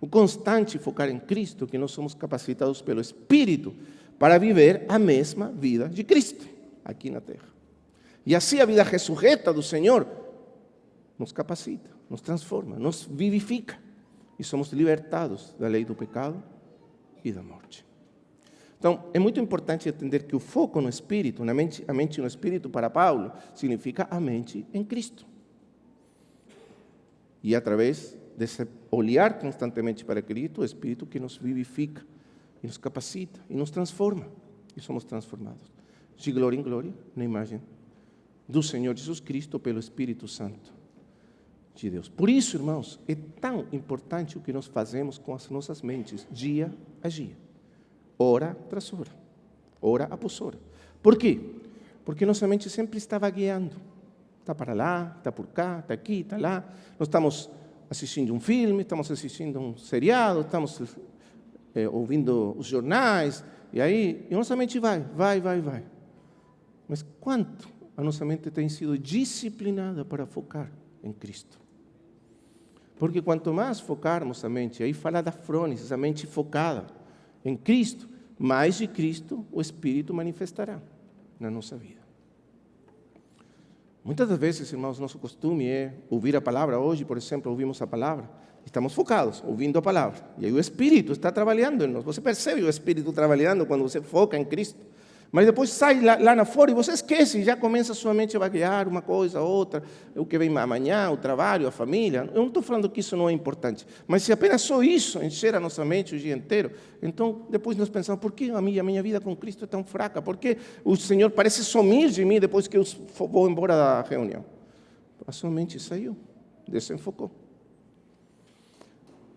o constante focar em Cristo, que nós somos capacitados pelo Espírito para viver a mesma vida de Cristo aqui na terra. E assim a vida ressurreta do Senhor nos capacita, nos transforma, nos vivifica. E somos libertados da lei do pecado e da morte. Então, é muito importante entender que o foco no Espírito, a mente no Espírito para Paulo, significa a mente em Cristo. E através desse olhar constantemente para Cristo, o Espírito que nos vivifica, e nos capacita, e nos transforma. E somos transformados de glória em glória, na imagem do Senhor Jesus Cristo pelo Espírito Santo de Deus. Por isso, irmãos, é tão importante o que nós fazemos com as nossas mentes, dia a dia, hora tras hora após hora. Por quê? Porque nossa mente sempre está vagueando. Está para lá, está por cá, está aqui, está lá. Nós estamos assistindo um filme, estamos assistindo um seriado, estamos ouvindo os jornais, e nossa mente vai. Mas quanto a nossa mente tem sido disciplinada para focar em Cristo? Porque quanto mais focarmos a mente, aí fala da frônesis, a mente focada em Cristo, mais de Cristo o Espírito manifestará na nossa vida. Muitas das vezes, irmãos, nosso costume é ouvir a palavra. Hoje, por exemplo, ouvimos a palavra, estamos focados, ouvindo a palavra, e aí o Espírito está trabalhando em nós. Você percebe o Espírito trabalhando quando você foca em Cristo. Mas depois sai lá na fora e você esquece, e já começa a sua mente a vaguear uma coisa, outra, o que vem amanhã, o trabalho, a família. Eu não estou falando que isso não é importante, mas se apenas só isso encher a nossa mente o dia inteiro, então depois nós pensamos, por que a minha vida com Cristo é tão fraca? Por que o Senhor parece sumir de mim depois que eu vou embora da reunião? A sua mente saiu, desenfocou.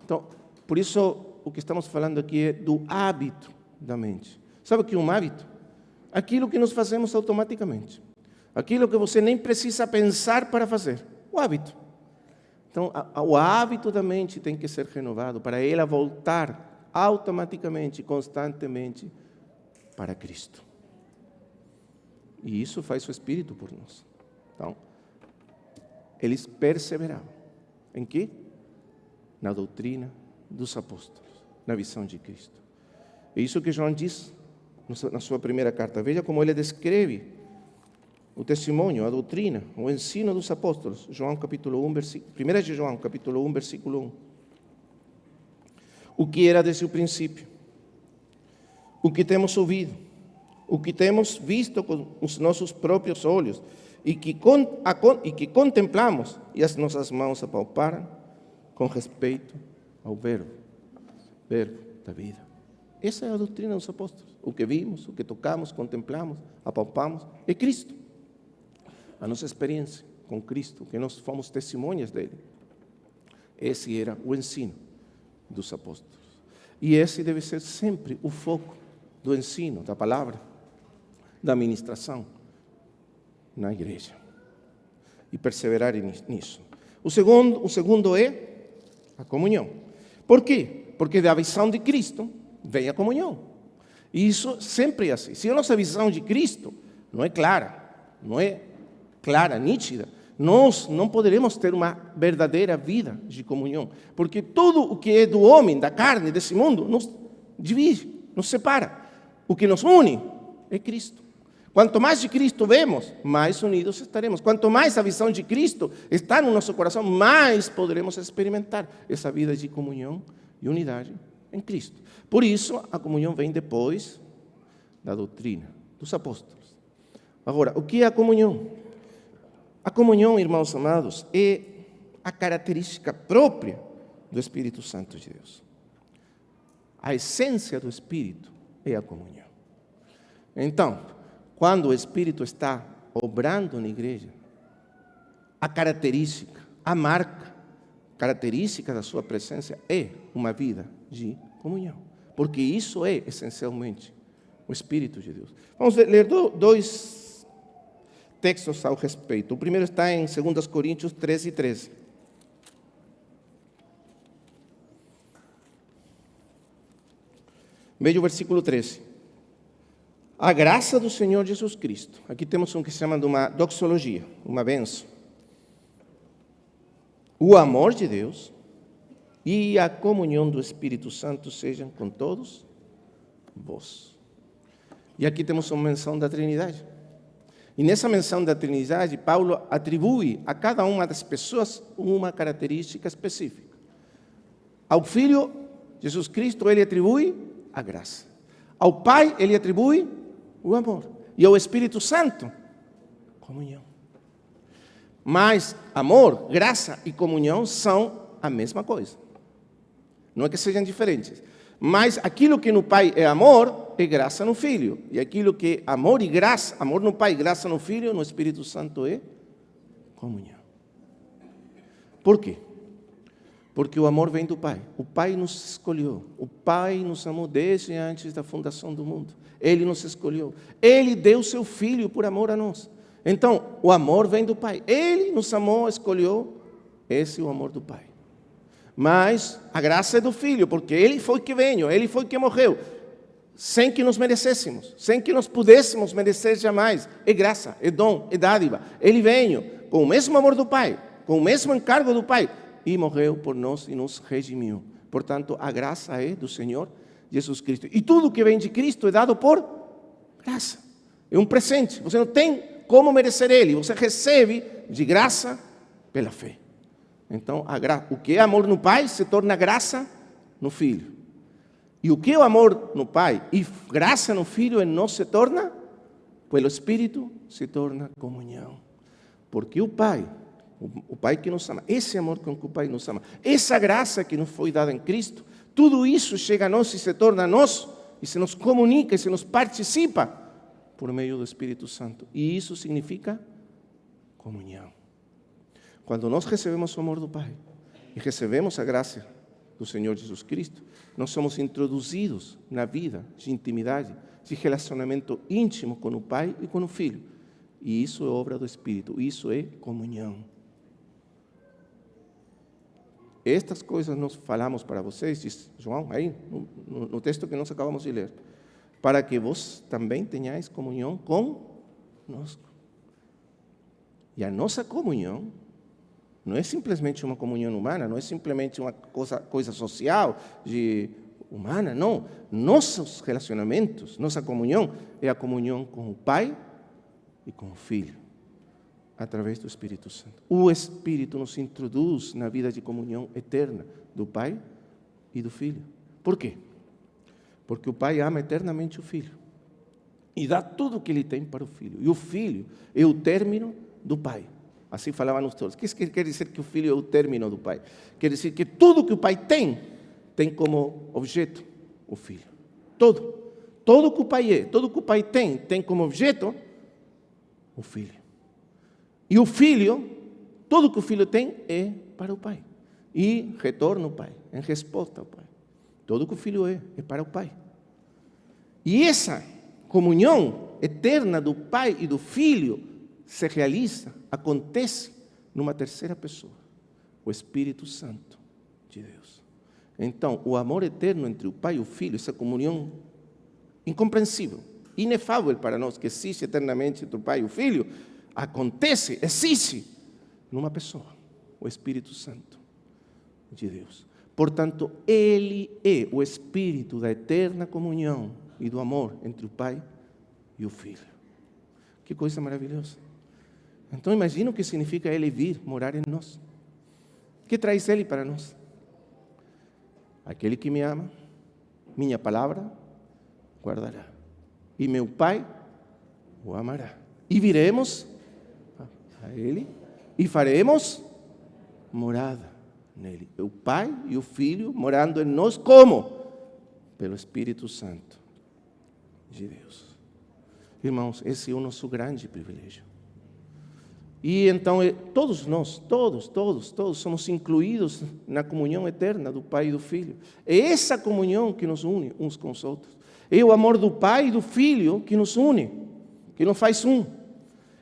Então, por isso o que estamos falando aqui é do hábito da mente. Sabe o que é um hábito? Aquilo que nós fazemos automaticamente. Aquilo que você nem precisa pensar para fazer. O hábito. Então, o hábito da mente tem que ser renovado para ela voltar automaticamente, constantemente para Cristo. E isso faz o Espírito por nós. Então, eles perseveravam. Em quê? Na doutrina dos apóstolos, na visão de Cristo. É isso que João diz na sua primeira carta. Veja como ele descreve o testemunho, a doutrina, o ensino dos apóstolos. João capítulo 1, versículo 1 de João, capítulo 1, versículo 1. O que era desde o princípio, o que temos ouvido, o que temos visto com os nossos próprios olhos e que contemplamos e as nossas mãos apalparam com respeito ao verbo da vida. Essa é a doutrina dos apóstolos. O que vimos, o que tocamos, contemplamos, apalpamos, é Cristo. A nossa experiência com Cristo, que nós fomos testemunhas dele. Esse era o ensino. dos apóstolos. E esse deve ser sempre o foco do ensino, da palavra, da ministração na igreja. E perseverar nisso. O segundo é a comunhão. Por quê? Porque da visão de Cristo vem a comunhão. E isso sempre é assim. Se a nossa visão de Cristo não é clara, nítida, nós não poderemos ter uma verdadeira vida de comunhão. Porque tudo o que é do homem, da carne, desse mundo, nos divide, nos separa. O que nos une é Cristo. Quanto mais de Cristo vemos, mais unidos estaremos. Quanto mais a visão de Cristo está no nosso coração, mais poderemos experimentar essa vida de comunhão e unidade em Cristo. Por isso, a comunhão vem depois da doutrina dos apóstolos. Agora, o que é a comunhão? A comunhão, irmãos amados, é a característica própria do Espírito Santo de Deus. A essência do Espírito é a comunhão. Então, quando o Espírito está obrando na igreja, a característica, a marca, característica da sua presença é uma vida de comunhão. Porque isso é, essencialmente, o Espírito de Deus. Vamos ler dois textos ao respeito. O primeiro está em 2 Coríntios 13:13. Veja o versículo 13. A graça do Senhor Jesus Cristo. Aqui temos que se chama de uma doxologia, uma bênção. O amor de Deus e a comunhão do Espírito Santo sejam com todos vós. E aqui temos uma menção da Trindade. E nessa menção da Trindade, Paulo atribui a cada uma das pessoas uma característica específica. Ao Filho, Jesus Cristo, ele atribui a graça. Ao Pai, ele atribui o amor. E ao Espírito Santo, comunhão. Mas amor, graça e comunhão são a mesma coisa. Não é que sejam diferentes. Mas aquilo que no Pai é amor, é graça no Filho. E aquilo que é amor e graça, amor no Pai e graça no Filho, no Espírito Santo é comunhão. Por quê? Porque o amor vem do Pai. O Pai nos escolheu. O Pai nos amou desde antes da fundação do mundo. Ele nos escolheu. Ele deu seu Filho por amor a nós. Então, o amor vem do Pai. Ele nos amou, escolheu. Esse é o amor do Pai. Mas a graça é do Filho, porque Ele foi que veio, Ele foi que morreu, sem que nos merecêssemos, sem que nós pudéssemos merecer jamais. É graça, é dom, é dádiva. Ele veio com o mesmo amor do Pai, com o mesmo encargo do Pai, e morreu por nós e nos redimiu. Portanto, a graça é do Senhor Jesus Cristo. E tudo que vem de Cristo é dado por graça. É um presente. Você não tem como merecer Ele. Você recebe de graça pela fé. Então, o que é amor no Pai se torna graça no Filho. E o que é o amor no Pai e graça no Filho em nós se torna, pelo Espírito, se torna comunhão. Porque o Pai que nos ama, esse amor com que o Pai nos ama, essa graça que nos foi dada em Cristo, tudo isso chega a nós e se torna a nós, e se nos comunica, e se nos participa por meio do Espírito Santo. E isso significa comunhão. Quando nós recebemos o amor do Pai e recebemos a graça do Senhor Jesus Cristo, nós somos introduzidos na vida de intimidade, de relacionamento íntimo com o Pai e com o Filho. E isso é obra do Espírito, isso é comunhão. Estas coisas nós falamos para vocês, diz João, aí no texto que nós acabamos de ler, para que vós também tenhais comunhão conosco. E a nossa comunhão não é simplesmente uma comunhão humana, não é simplesmente uma coisa social, humana, não. Nossos relacionamentos, nossa comunhão é a comunhão com o Pai e com o Filho, através do Espírito Santo. O Espírito nos introduz na vida de comunhão eterna do Pai e do Filho. Por quê? Porque o Pai ama eternamente o Filho e dá tudo o que Ele tem para o Filho. E o Filho é o término do Pai. Assim falavam os todos. O que quer dizer que o Filho é o término do Pai? Quer dizer que tudo que o Pai tem como objeto o Filho. Todo que o Pai é, tudo que o Pai tem como objeto o Filho. E o Filho, tudo que o Filho tem é para o Pai. e retorna ao Pai, em resposta ao Pai. Tudo que o Filho é para o Pai. E essa comunhão eterna do Pai e do Filho se realiza, acontece numa terceira pessoa, o Espírito Santo de Deus. Então, o amor eterno entre o Pai e o Filho, essa comunhão incompreensível, inefável para nós, que existe eternamente entre o Pai e o Filho, acontece, existe numa pessoa, o Espírito Santo de Deus. Portanto, Ele é o Espírito da eterna comunhão e do amor entre o Pai e o Filho. Que coisa maravilhosa. Então, imagina o que significa Ele vir morar em nós. O que traz Ele para nós? Aquele que me ama, minha palavra guardará. E meu Pai o amará. E viremos a Ele e faremos morada nele. O Pai e o Filho morando em nós como? Pelo Espírito Santo de Deus. Irmãos, esse é o nosso grande privilégio. E então, todos nós, todos somos incluídos na comunhão eterna do Pai e do Filho. É essa comunhão que nos une uns com os outros. É o amor do Pai e do Filho que nos une, que nos faz um.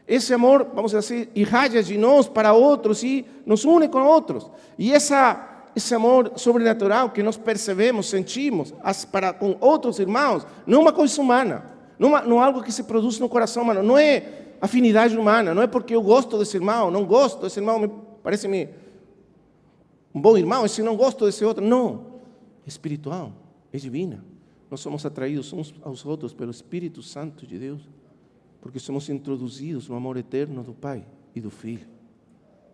Esse amor, vamos dizer, irradia de nós para outros e nos une com outros. E esse amor sobrenatural que nós percebemos, sentimos para com outros irmãos, não é uma coisa humana, não é algo que se produz no coração humano, não é afinidade humana, não é porque eu gosto desse irmão, não gosto desse irmão, parece-me um bom irmão, esse não gosto desse outro. Não, é espiritual, é divina. Nós somos atraídos uns aos outros pelo Espírito Santo de Deus, porque somos introduzidos no amor eterno do Pai e do Filho.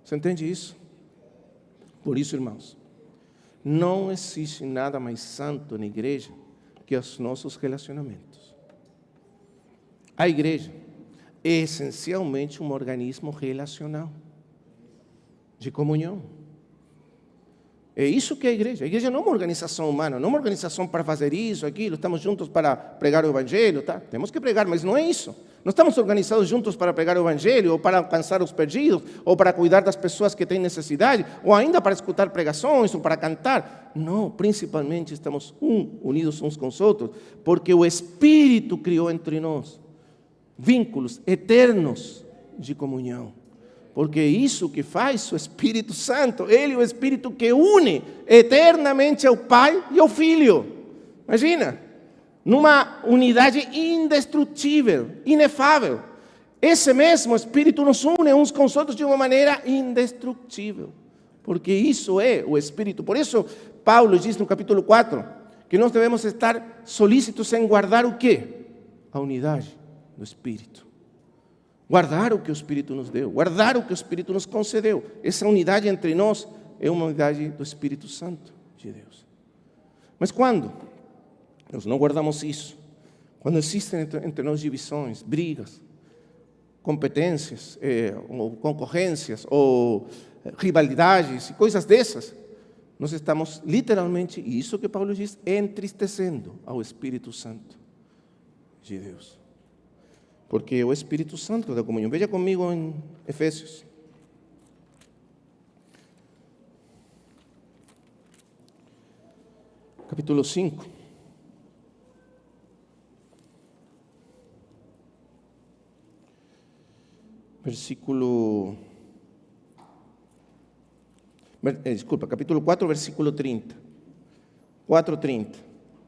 Você entende isso? Por isso, irmãos, não existe nada mais santo na igreja que os nossos relacionamentos. A igreja é essencialmente um organismo relacional, de comunhão. É isso que é a igreja. A igreja não é uma organização humana, não é uma organização para fazer isso, aquilo, estamos juntos para pregar o Evangelho, tá? Temos que pregar, mas não é isso. Não estamos organizados juntos para pregar o Evangelho, ou para alcançar os perdidos, ou para cuidar das pessoas que têm necessidade, ou ainda para escutar pregações, ou para cantar. Não, principalmente estamos unidos uns com os outros, porque o Espírito criou entre nós vínculos eternos de comunhão. Porque é isso que faz o Espírito Santo. Ele é o Espírito que une eternamente ao Pai e ao Filho. Imagina, numa unidade indestrutível, inefável. Esse mesmo Espírito nos une uns com os outros de uma maneira indestrutível. Porque isso é o Espírito. Por isso, Paulo diz no capítulo 4, que nós devemos estar solícitos em guardar o quê? A unidade do Espírito. Guardar o que o Espírito nos deu, guardar o que o Espírito nos concedeu. Essa unidade entre nós é uma unidade do Espírito Santo de Deus. Mas quando nós não guardamos isso, quando existem entre nós divisões, brigas, competências, ou concorrências, ou rivalidades e coisas dessas, nós estamos literalmente, e isso que Paulo diz, entristecendo ao Espírito Santo de Deus. Porque o Espírito Santo da comunhão. Veja comigo em Efésios. Capítulo 5. Capítulo 4, versículo 30. 4:30.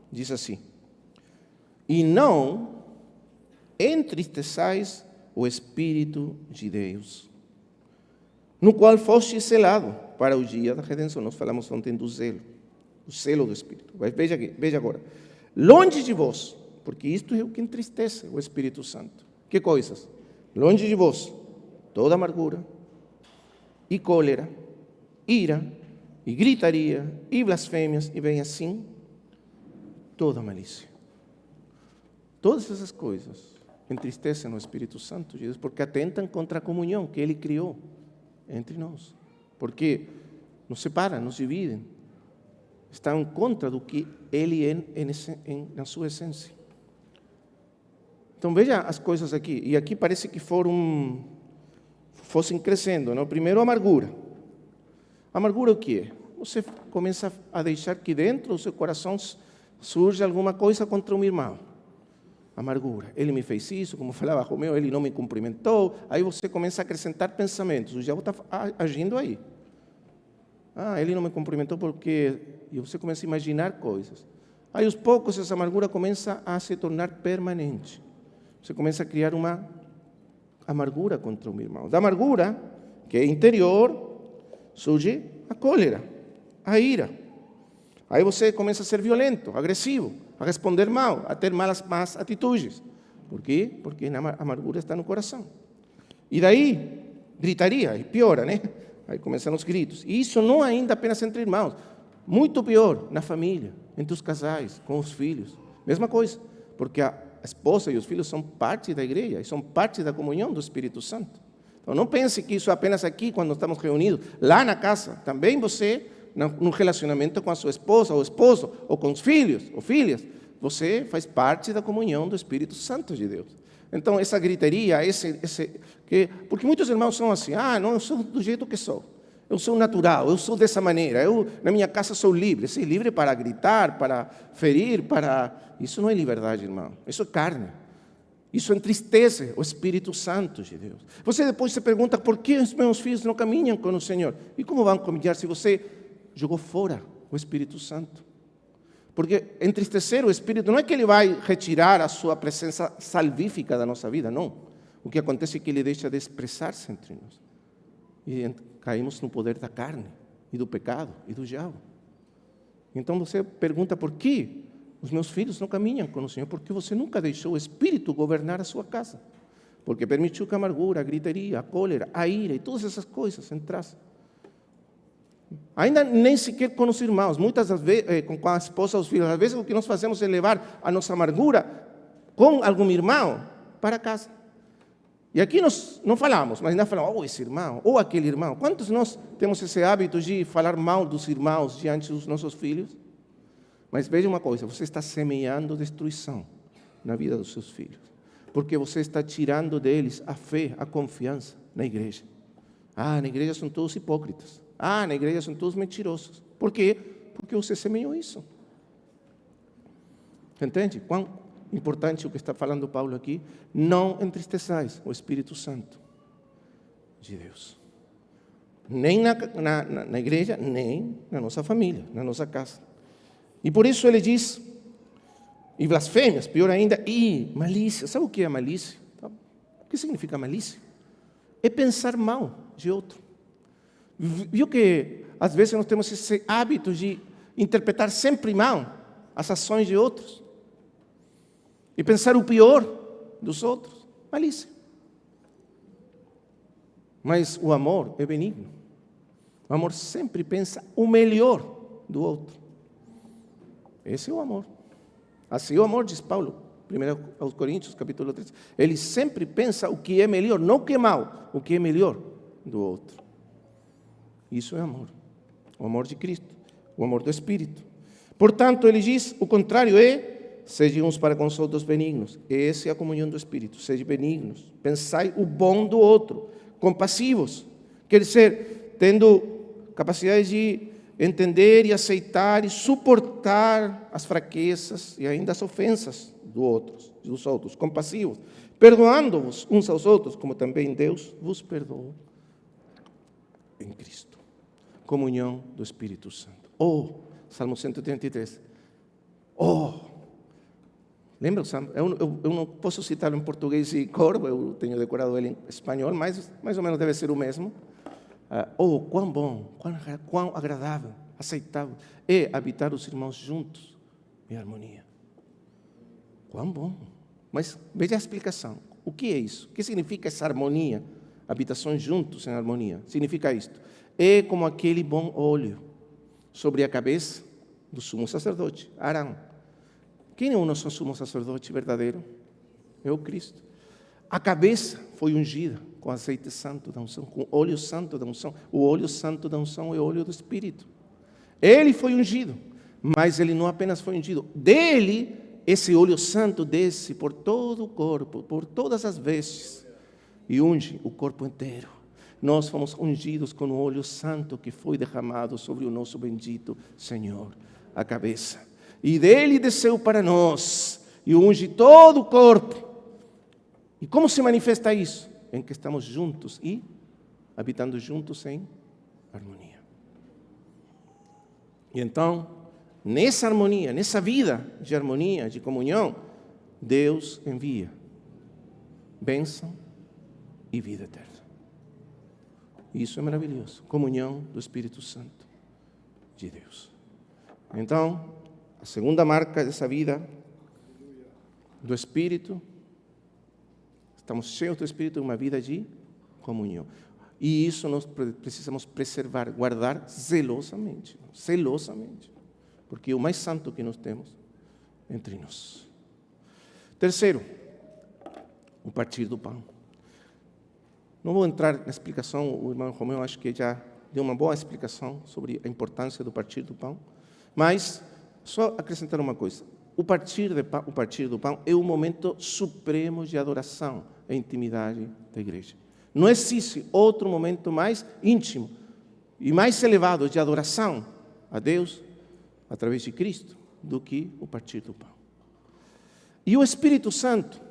Diz assim: E não entristeçais o Espírito de Deus, no qual foste selado para o dia da redenção. Nós falamos ontem do zelo, o selo do Espírito. Mas veja aqui, veja agora. Longe de vós, porque isto é o que entristece o Espírito Santo. Que coisas? Longe de vós, toda amargura, e cólera, ira, e gritaria, e blasfêmias, e bem assim, toda malícia. Todas essas coisas entristecem o Espírito Santo de Deus, porque atentam contra a comunhão que Ele criou entre nós. Porque nos separam, nos dividem. Estão em contra do que Ele é na sua essência. Então veja as coisas aqui. E aqui parece que fossem crescendo. Não? Primeiro, a amargura. Amargura o que é? você começa a deixar que dentro do seu coração surge alguma coisa contra um irmão. Amargura. Ele me fez isso, como falava Romeu, ele não me cumprimentou. Aí você começa a acrescentar pensamentos. O diabo está agindo aí. Ele não me cumprimentou porque... E você começa a imaginar coisas. Aí, aos poucos, essa amargura começa a se tornar permanente. Você começa a criar uma amargura contra o irmão. Da amargura, que é interior, surge a cólera, a ira. Aí você começa a ser violento, agressivo, a responder mal, a ter más atitudes. Por quê? Porque a amargura está no coração. E daí, gritaria, e piora, né? Aí começam os gritos. E isso não ainda apenas entre irmãos. Muito pior na família, entre os casais, com os filhos. Mesma coisa, porque a esposa e os filhos são parte da igreja, e são parte da comunhão do Espírito Santo. Então não pense que isso é apenas aqui, quando estamos reunidos. Lá na casa, também você, no relacionamento com a sua esposa ou esposo, ou com os filhos ou filhas, você faz parte da comunhão do Espírito Santo de Deus. Então essa gritaria, porque muitos irmãos são assim, não, eu sou do jeito que sou. Eu sou natural, eu sou dessa maneira, eu na minha casa sou livre. Sim, livre para gritar, para ferir, Isso não é liberdade, irmão. Isso é carne. Isso entristece o Espírito Santo de Deus. Você depois se pergunta, por que os meus filhos não caminham com o Senhor? E como vão caminhar se você jogou fora o Espírito Santo? Porque entristecer o Espírito não é que ele vai retirar a sua presença salvífica da nossa vida, não. O que acontece é que ele deixa de expressar-se entre nós. E caímos no poder da carne, e do pecado, e do diabo. Então você pergunta, por que os meus filhos não caminham com o Senhor? Porque você nunca deixou o Espírito governar a sua casa. Porque permitiu que a amargura, a gritaria, a cólera, a ira e todas essas coisas entrassem. Ainda nem sequer com os irmãos, muitas das vezes, com a esposa, os filhos, às vezes o que nós fazemos é levar a nossa amargura com algum irmão para casa. E aqui nós não falamos, mas ainda falamos, esse irmão, ou aquele irmão. Quantos de nós temos esse hábito de falar mal dos irmãos diante dos nossos filhos? Mas veja uma coisa, você está semeando destruição na vida dos seus filhos. Porque você está tirando deles a fé, a confiança na igreja. Na igreja são todos hipócritas. Na igreja são todos mentirosos. Por quê? Porque você semeou isso. Entende? Quão importante o que está falando Paulo aqui. Não entristeçais o Espírito Santo de Deus. Nem na igreja, nem na nossa família, na nossa casa. E por isso ele diz, e blasfêmias, pior ainda, e malícia. Sabe o que é malícia? O que significa malícia? É pensar mal de outro. Viu que às vezes nós temos esse hábito de interpretar sempre mal as ações de outros? E pensar o pior dos outros? Malícia. Mas o amor é benigno. O amor sempre pensa o melhor do outro. Esse é o amor. Assim é o amor, diz Paulo, 1 aos Coríntios, capítulo 3. Ele sempre pensa o que é melhor, não o que é mal, o que é melhor do outro. Isso é amor. O amor de Cristo, o amor do Espírito. Portanto, ele diz, o contrário é, sejam uns para com os outros benignos. Essa é a comunhão do Espírito. Sejam benignos. Pensai o bom do outro. Compassivos. Quer dizer, tendo capacidade de entender e aceitar e suportar as fraquezas e ainda as ofensas dos outros. Compassivos. Perdoando-vos uns aos outros, como também Deus vos perdoou em Cristo. Comunhão do Espírito Santo. Salmo 133. Lembra o Salmo? Eu não posso citar em português e cor, eu tenho decorado ele em espanhol, mas mais ou menos deve ser o mesmo. Quão bom, quão agradável, aceitável é habitar os irmãos juntos em harmonia. Quão bom. Mas veja a explicação. O que é isso? O que significa essa harmonia? Habitações juntos em harmonia. Significa isto. É como aquele bom óleo sobre a cabeça do sumo sacerdote, Arão. Quem é o nosso sumo sacerdote verdadeiro? É o Cristo. A cabeça foi ungida com azeite santo da unção, com óleo santo da unção. O óleo santo da unção é o óleo do Espírito. Ele foi ungido, mas ele não apenas foi ungido. Dele, esse óleo santo desce por todo o corpo, por todas as vestes, e unge o corpo inteiro. nós fomos ungidos com o óleo santo que foi derramado sobre o nosso bendito Senhor, a cabeça. E dele desceu para nós e unge todo o corpo. E como se manifesta isso? Em que estamos juntos e habitando juntos em harmonia. E então, nessa harmonia, nessa vida de harmonia, de comunhão, Deus envia bênção e vida eterna. Isso é maravilhoso. Comunhão do Espírito Santo de Deus. Então, a segunda marca dessa vida do Espírito, estamos cheios do Espírito, uma vida de comunhão. E isso nós precisamos preservar, guardar zelosamente. Zelosamente. Porque é o mais santo que nós temos entre nós. Terceiro, o partir do pão. Não vou entrar na explicação, o irmão Romeu acho que já deu uma boa explicação sobre a importância do partir do pão. Mas, só acrescentar uma coisa. O partir do pão é o momento supremo de adoração e intimidade da igreja. Não existe outro momento mais íntimo e mais elevado de adoração a Deus através de Cristo do que o partir do pão. E o Espírito Santo,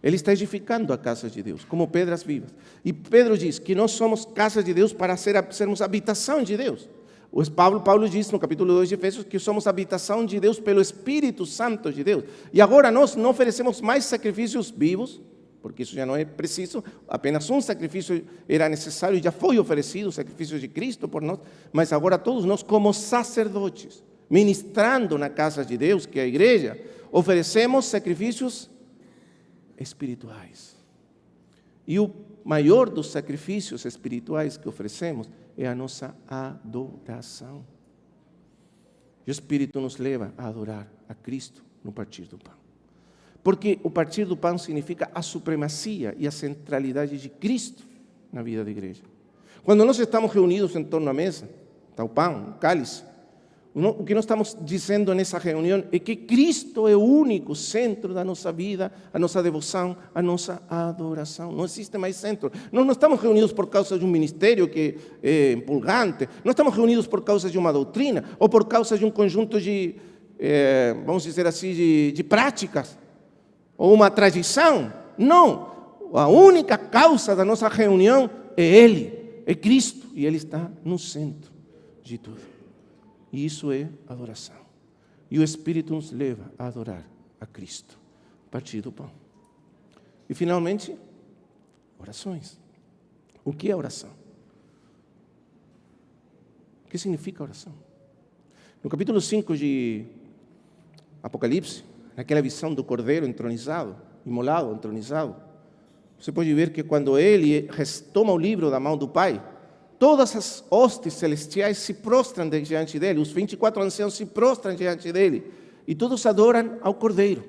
ele está edificando a casa de Deus, como pedras vivas. E Pedro diz que nós somos casa de Deus para sermos habitação de Deus. Paulo diz no capítulo 2 de Efésios que somos habitação de Deus pelo Espírito Santo de Deus. E agora nós não oferecemos mais sacrifícios vivos, porque isso já não é preciso, apenas um sacrifício era necessário e já foi oferecido, o sacrifício de Cristo por nós, mas agora todos nós como sacerdotes, ministrando na casa de Deus, que é a igreja, oferecemos sacrifícios espirituais. E o maior dos sacrifícios espirituais que oferecemos é a nossa adoração. E o Espírito nos leva a adorar a Cristo no partir do pão. Porque o partir do pão significa a supremacia e a centralidade de Cristo na vida da igreja. Quando nós estamos reunidos em torno à mesa, está o pão, o cálice, o que nós estamos dizendo nessa reunião é que Cristo é o único centro da nossa vida, a nossa devoção, a nossa adoração. Não existe mais centro. Nós não estamos reunidos por causa de um ministério que é empolgante, não estamos reunidos por causa de uma doutrina ou por causa de um conjunto de, vamos dizer assim, de práticas ou uma tradição. Não. A única causa da nossa reunião é Ele, é Cristo, e Ele está no centro de tudo. E isso é adoração. E o Espírito nos leva a adorar a Cristo, a partir do pão. E, finalmente, orações. O que é oração? O que significa oração? No capítulo 5 de Apocalipse, naquela visão do Cordeiro entronizado, imolado, entronizado, você pode ver que quando ele toma o livro da mão do Pai, todas as hostes celestiais se prostram diante dele, os 24 anciãos se prostram diante dele, e todos adoram ao Cordeiro,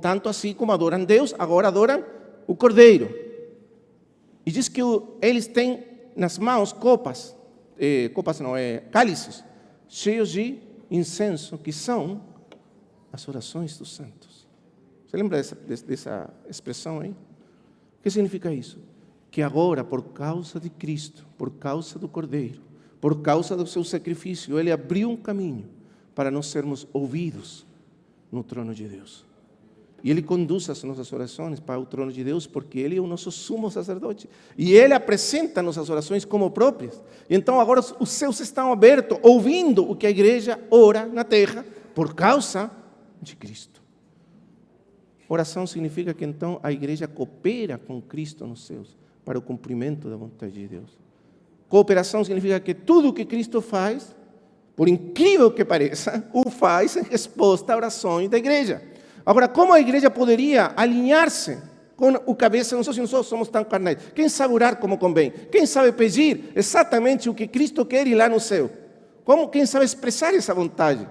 tanto assim como adoram Deus, agora adoram o Cordeiro. E diz que eles têm nas mãos cálices, cheios de incenso, que são as orações dos santos. Você lembra dessa expressão aí? O que significa isso? Que agora, por causa de Cristo, por causa do Cordeiro, por causa do seu sacrifício, Ele abriu um caminho para nós sermos ouvidos no trono de Deus. E Ele conduz as nossas orações para o trono de Deus, porque Ele é o nosso sumo sacerdote. E Ele apresenta nossas orações como próprias. E então agora os céus estão abertos, ouvindo o que a igreja ora na terra, por causa de Cristo. Oração significa que então a igreja coopera com Cristo nos céus, para o cumprimento da vontade de Deus. Cooperação significa que tudo o que Cristo faz, por incrível que pareça, o faz em resposta a orações da igreja. Agora, como a igreja poderia alinhar-se com o cabeça? Nós somos tão carnais. Quem sabe orar como convém? Quem sabe pedir exatamente o que Cristo quer ir lá no céu? Quem sabe expressar essa vontade?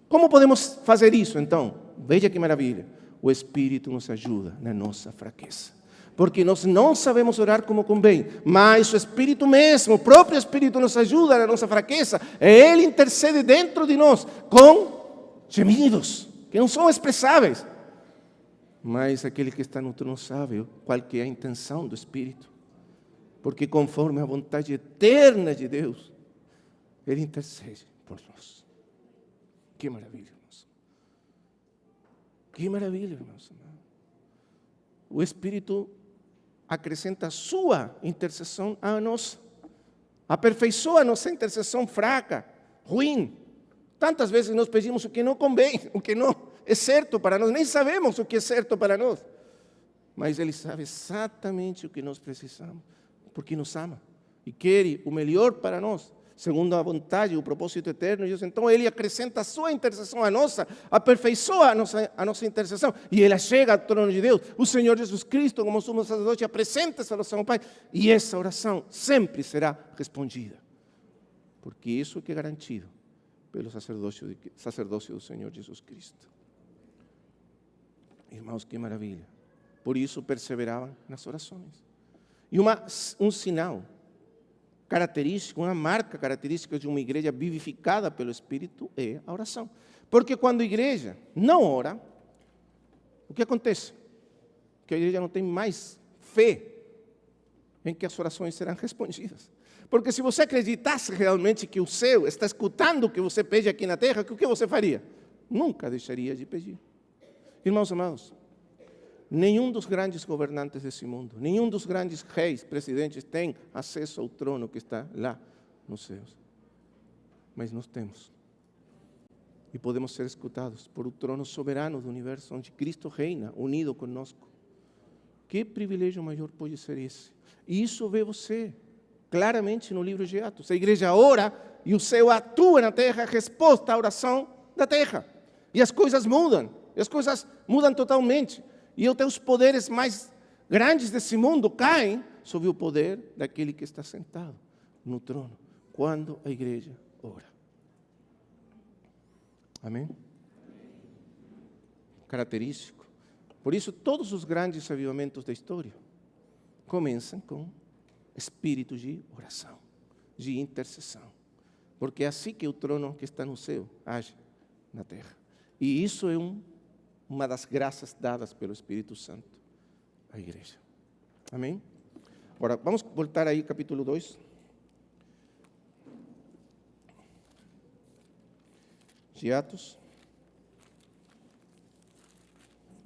Como podemos fazer isso, então? Veja que maravilha. O Espírito nos ajuda na nossa fraqueza. Porque nós não sabemos orar como convém, mas o Espírito mesmo, o próprio Espírito nos ajuda na nossa fraqueza. Ele intercede dentro de nós com gemidos que não são expressáveis. Mas aquele que está no trono sabe qual que é a intenção do Espírito. porque conforme a vontade eterna de Deus, Ele intercede por nós. Que maravilha, irmãos. Que maravilha, irmãos. O Espírito acrescenta a sua intercessão a nós. Aperfeiçoa a nossa intercessão fraca, ruim. Tantas vezes nós pedimos o que não convém, o que não é certo para nós. Nem sabemos o que é certo para nós. Mas Ele sabe exatamente o que nós precisamos, porque nos ama e quer o melhor para nós, segundo a vontade e o propósito eterno de Deus. Então Ele acrescenta a sua intercessão à nossa, aperfeiçoa a nossa intercessão, e ela chega ao trono de Deus. O Senhor Jesus Cristo, como sumo sacerdote, apresenta essa oração ao Pai, e essa oração sempre será respondida, porque isso é que é garantido pelo sacerdócio do Senhor Jesus Cristo. Irmãos, que maravilha. Por isso perseveravam nas orações. E um sinal característico, uma marca característica de uma igreja vivificada pelo Espírito é a oração. Porque quando a igreja não ora, o que acontece? Que a igreja não tem mais fé em que as orações serão respondidas. Porque se você acreditasse realmente que o céu está escutando o que você pede aqui na terra, o que você faria? Nunca deixaria de pedir. Irmãos amados, nenhum dos grandes governantes desse mundo, nenhum dos grandes reis, presidentes, tem acesso ao trono que está lá nos céus. Mas nós temos. E podemos ser escutados por o trono soberano do universo, onde Cristo reina, unido conosco. Que privilégio maior pode ser esse? E isso vê você claramente no livro de Atos. A igreja ora e o céu atua na terra, resposta à oração da terra. E as coisas mudam. E as coisas mudam totalmente. E até os poderes mais grandes desse mundo caem sob o poder daquele que está sentado no trono, quando a igreja ora. Amém? Característico. Por isso, todos os grandes avivamentos da história começam com espírito de oração, de intercessão. Porque é assim que o trono que está no céu age na terra. E isso é uma das graças dadas pelo Espírito Santo à igreja. Amém? Agora, vamos voltar aí, capítulo 2. De Atos.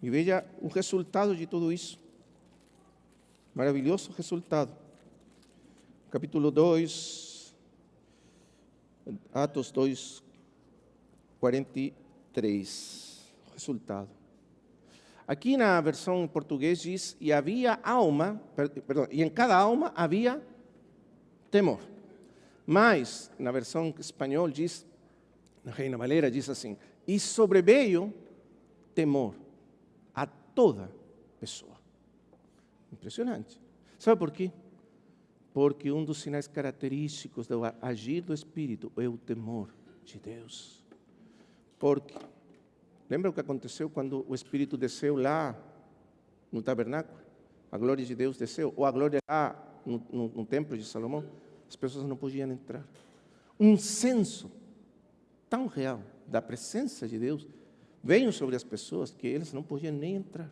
E veja o resultado de tudo isso. Maravilhoso resultado. Capítulo 2, Atos 2, 43. Resultado. Aqui na versão em português diz, e em cada alma havia temor. Mas, na versão em espanhol diz, na Reina Valera diz assim, e sobreveio temor a toda pessoa. Impressionante. Sabe por quê? Porque um dos sinais característicos do agir do Espírito é o temor de Deus. Porque lembra o que aconteceu quando o Espírito desceu lá no tabernáculo? A glória de Deus desceu, ou a glória lá no templo de Salomão? As pessoas não podiam entrar. Um senso tão real da presença de Deus veio sobre as pessoas que eles não podiam nem entrar.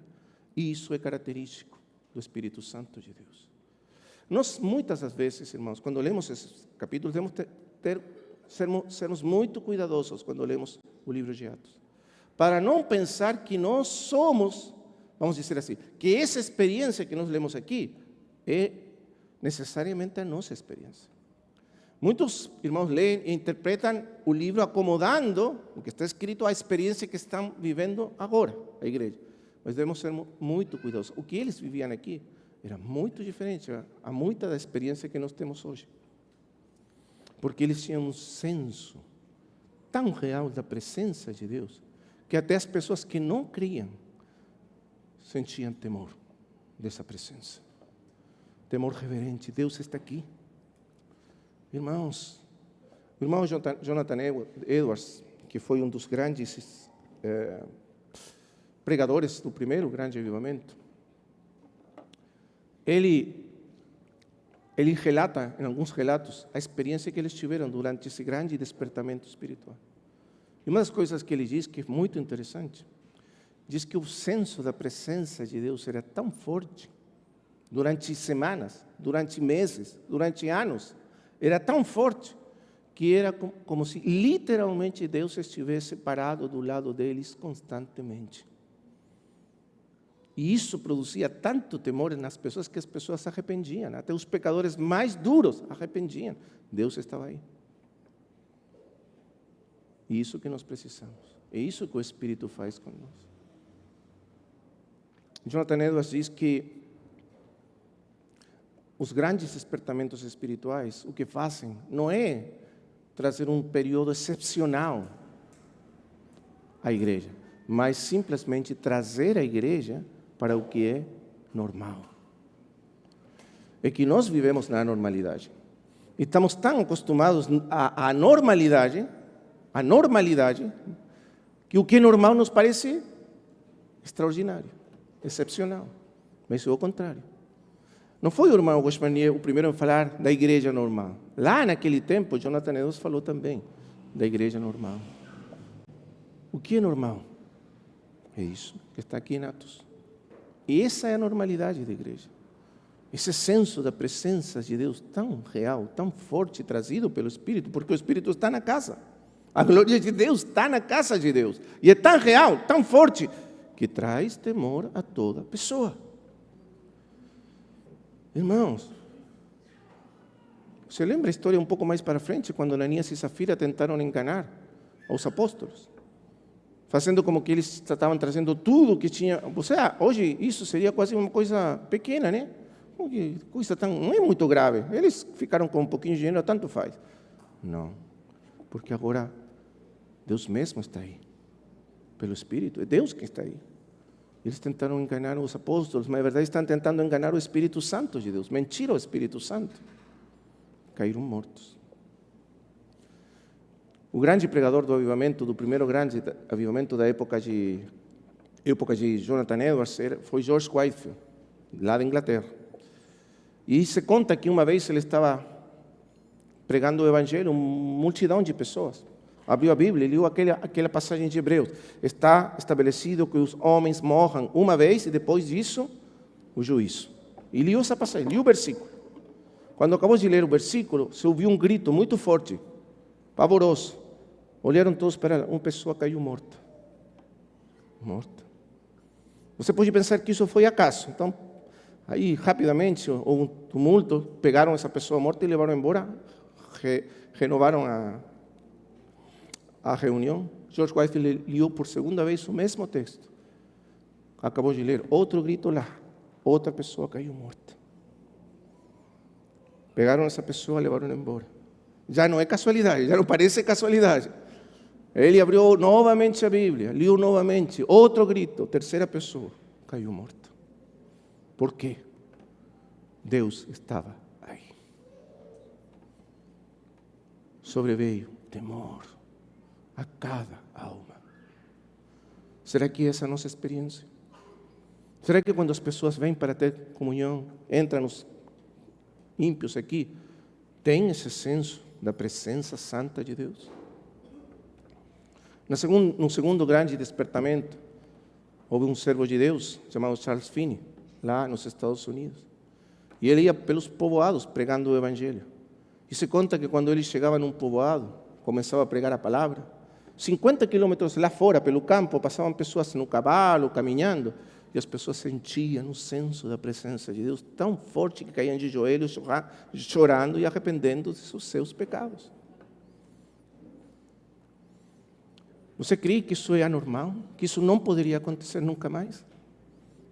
E isso é característico do Espírito Santo de Deus. Nós, muitas das vezes, irmãos, quando lemos esses capítulos, devemos sermos muito cuidadosos quando lemos o livro de Atos, para não pensar que nós somos, vamos dizer assim, que essa experiência que nós lemos aqui é necessariamente a nossa experiência. Muitos irmãos leem e interpretam o livro acomodando o que está escrito à experiência que estão vivendo agora, a igreja. Mas devemos ser muito cuidadosos. O que eles viviam aqui era muito diferente a muita da experiência que nós temos hoje. Porque eles tinham um senso tão real da presença de Deus, que até as pessoas que não criam sentiam temor dessa presença. Temor reverente. Deus está aqui. Irmãos, o irmão Jonathan Edwards, que foi um dos grandes pregadores do primeiro grande avivamento, ele relata, em alguns relatos, a experiência que eles tiveram durante esse grande despertamento espiritual. E uma das coisas que ele diz, que é muito interessante, diz que o senso da presença de Deus era tão forte durante semanas, durante meses, durante anos. Era tão forte que era como se literalmente Deus estivesse parado do lado deles constantemente. E isso produzia tanto temor nas pessoas que as pessoas se arrependiam. Até os pecadores mais duros arrependiam. Deus estava aí. E isso que nós precisamos. É isso que o Espírito faz conosco. Jonathan Edwards diz que os grandes despertamentos espirituais, o que fazem não é trazer um período excepcional à igreja, mas simplesmente trazer a igreja para o que é normal. É que nós vivemos na normalidade. Estamos tão acostumados à normalidade, que o que é normal nos parece extraordinário, excepcional. Mas é o contrário. Não foi o irmão Gosmanier o primeiro a falar da igreja normal. Lá naquele tempo, Jonathan Edwards falou também da igreja normal. O que é normal? É isso que está aqui em Atos. E essa é a normalidade da igreja. Esse senso da presença de Deus tão real, tão forte, trazido pelo Espírito, porque o Espírito está na casa. A glória de Deus está na casa de Deus. E é tão real, tão forte, que traz temor a toda pessoa. Irmãos, você lembra a história um pouco mais para frente, quando Ananias e Safira tentaram enganar os apóstolos? Fazendo como que eles estavam trazendo tudo que tinha. Você, hoje isso seria quase uma coisa pequena, né? Coisa tão, não é muito grave. Eles ficaram com um pouquinho de dinheiro, tanto faz. Não, porque agora Deus mesmo está aí. Pelo Espírito, é Deus que está aí. Eles tentaram enganar os apóstolos, mas na verdade estão tentando enganar o Espírito Santo de Deus. Mentir ao Espírito Santo. Caíram mortos. O grande pregador do avivamento, do primeiro grande avivamento da época de Jonathan Edwards, foi George Whitefield, lá da Inglaterra. E se conta que uma vez ele estava pregando o Evangelho, uma multidão de pessoas. Abriu a Bíblia e leu aquela passagem de Hebreus. Está estabelecido que os homens morram uma vez e depois disso, o juízo. E leu essa passagem, leu o versículo. Quando acabou de ler o versículo, se ouviu um grito muito forte, pavoroso. Olharam todos para ela, uma pessoa caiu morta. Morta. Você pode pensar que isso foi acaso. Então, aí, rapidamente, houve um tumulto, pegaram essa pessoa morta e levaram embora, renovaram a reunião. George Whitefield leu por segunda vez o mesmo texto. Acabou de ler, outro grito lá, outra pessoa caiu morta. Pegaram essa pessoa e levaram embora. Já não é casualidade, já não parece casualidade. Ele abriu novamente a Bíblia, leu novamente, outro grito, terceira pessoa, caiu morta. Por quê? Deus estava aí. Sobreveio temor a cada alma. Será que essa é a nossa experiência? Será que quando as pessoas vêm para ter comunhão, entram os ímpios aqui, tem esse senso da presença santa de Deus? No segundo grande despertamento, houve um servo de Deus chamado Charles Finney, lá nos Estados Unidos. E ele ia pelos povoados pregando o Evangelho. E se conta que quando ele chegava num povoado, começava a pregar a palavra, 50 quilômetros lá fora, pelo campo, passavam pessoas no cavalo, caminhando, e as pessoas sentiam o senso da presença de Deus tão forte que caíam de joelhos, chorando e arrependendo-se dos seus pecados. Você crê que isso é anormal? Que isso não poderia acontecer nunca mais?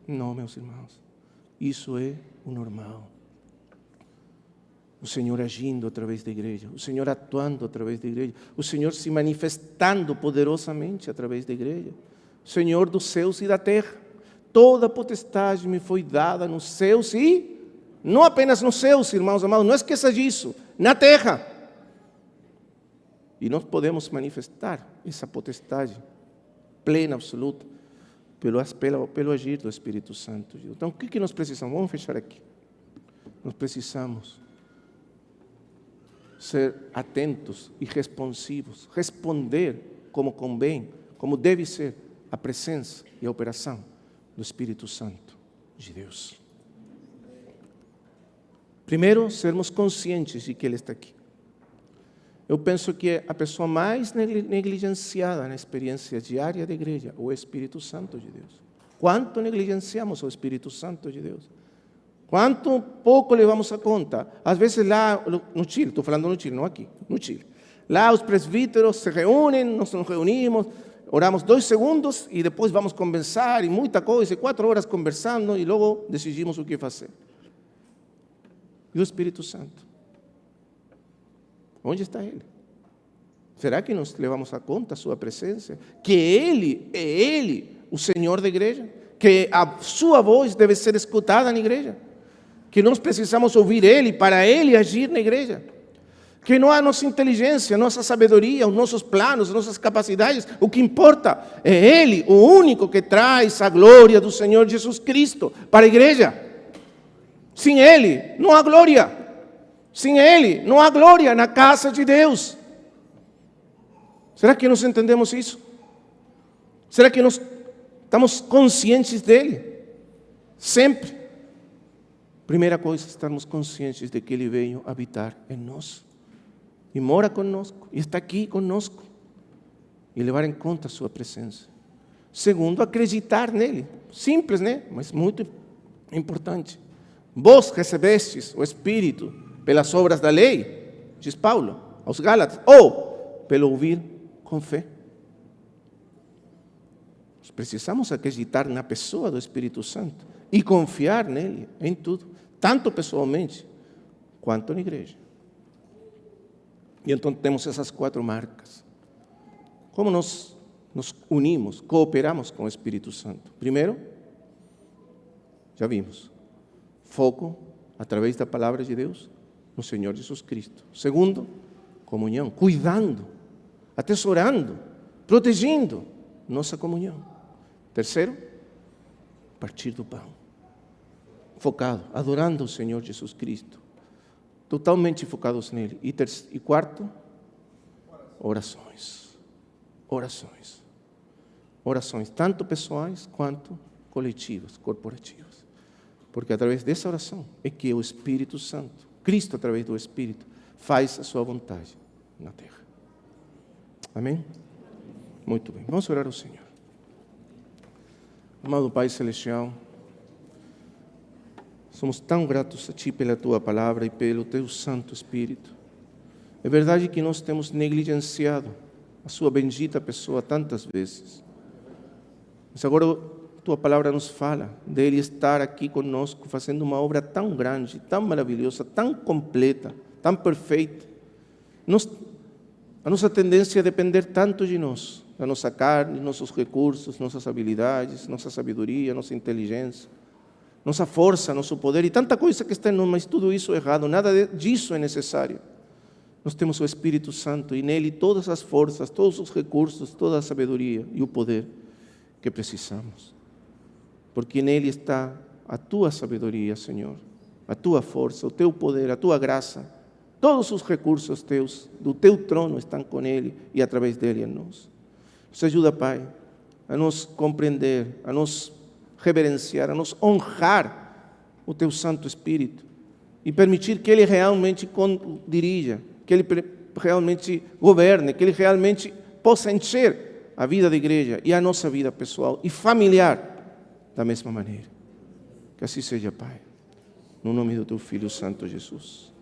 Não, meus irmãos. Isso é o normal. O Senhor agindo através da igreja, o Senhor atuando através da igreja, o Senhor se manifestando poderosamente através da igreja. O Senhor dos céus e da terra. Toda potestade me foi dada nos céus e não apenas nos céus, irmãos amados, não esqueça disso, na terra. E nós podemos manifestar essa potestade plena, absoluta, pelo agir do Espírito Santo. Então, o que nós precisamos? Vamos fechar aqui. Nós precisamos ser atentos e responsivos, responder como convém, como deve ser a presença e a operação do Espírito Santo de Deus. Primeiro, sermos conscientes de que Ele está aqui. Eu penso que a pessoa mais negligenciada na experiência diária da igreja é o Espírito Santo de Deus. Quanto negligenciamos o Espírito Santo de Deus? Quanto pouco levamos a conta? Às vezes lá no Chile, estou falando no Chile, não aqui, no Chile. Lá os presbíteros se reúnem, nós nos reunimos, oramos 2 segundos e depois vamos conversar e muita coisa, 4 horas conversando e logo decidimos o que fazer. E o Espírito Santo? Onde está Ele? Será que nós levamos a conta a sua presença? Que Ele é Ele, o Senhor da igreja? Que a sua voz deve ser escutada na igreja? Que nós precisamos ouvir Ele para Ele agir na igreja? Que não há nossa inteligência, nossa sabedoria, os nossos planos, nossas capacidades. O que importa é Ele, o único que traz a glória do Senhor Jesus Cristo para a igreja. Sem Ele, não há glória. Sem Ele, não há glória na casa de Deus. Será que nós entendemos isso? Será que nós estamos conscientes dEle? Sempre. Primeira coisa, estarmos conscientes de que Ele veio habitar em nós. E mora conosco, e está aqui conosco. E levar em conta a sua presença. Segundo, acreditar nele. Simples, né? Mas muito importante. Vós recebestes o Espírito pelas obras da lei, diz Paulo aos Gálatas, ou pelo ouvir com fé. Nós precisamos acreditar na pessoa do Espírito Santo e confiar nele em tudo, tanto pessoalmente quanto na igreja. E então temos essas 4 marcas. Como nós nos unimos, cooperamos com o Espírito Santo? Primeiro, já vimos, foco através da palavra de Deus no Senhor Jesus Cristo. Segundo, comunhão, cuidando, atesorando, protegendo nossa comunhão. Terceiro, partir do pão, focado, adorando o Senhor Jesus Cristo, totalmente focados nele. E quarto, orações. Orações, tanto pessoais quanto coletivas, corporativas. Porque através dessa oração é que o Espírito Santo, Cristo através do Espírito, faz a sua vontade na terra. Amém? Muito bem, vamos orar ao Senhor. Amado Pai Celestial, somos tão gratos a Ti pela Tua palavra e pelo Teu Santo Espírito. É verdade que nós temos negligenciado a Sua bendita pessoa tantas vezes. Mas agora Tua palavra nos fala dele estar aqui conosco, fazendo uma obra tão grande, tão maravilhosa, tão completa, tão perfeita. A nossa tendência é depender tanto de nós, da nossa carne, nossos recursos, nossas habilidades, nossa sabedoria, nossa inteligência, nossa força, nosso poder e tanta coisa que está em nós, mas tudo isso é errado, nada disso é necessário. Nós temos o Espírito Santo e nele todas as forças, todos os recursos, toda a sabedoria e o poder que precisamos. Porque nele está a Tua sabedoria, Senhor, a Tua força, o Teu poder, a Tua graça. Todos os recursos Teus, do Teu trono, estão com Ele e através dele em nós. Nos ajuda, Pai, a nos compreender, a nos reverenciar, a nos honrar o Teu Santo Espírito e permitir que Ele realmente dirija, que Ele realmente governe, que Ele realmente possa encher a vida da igreja e a nossa vida pessoal e familiar da mesma maneira. Que assim seja, Pai, no nome do Teu Filho Santo Jesus.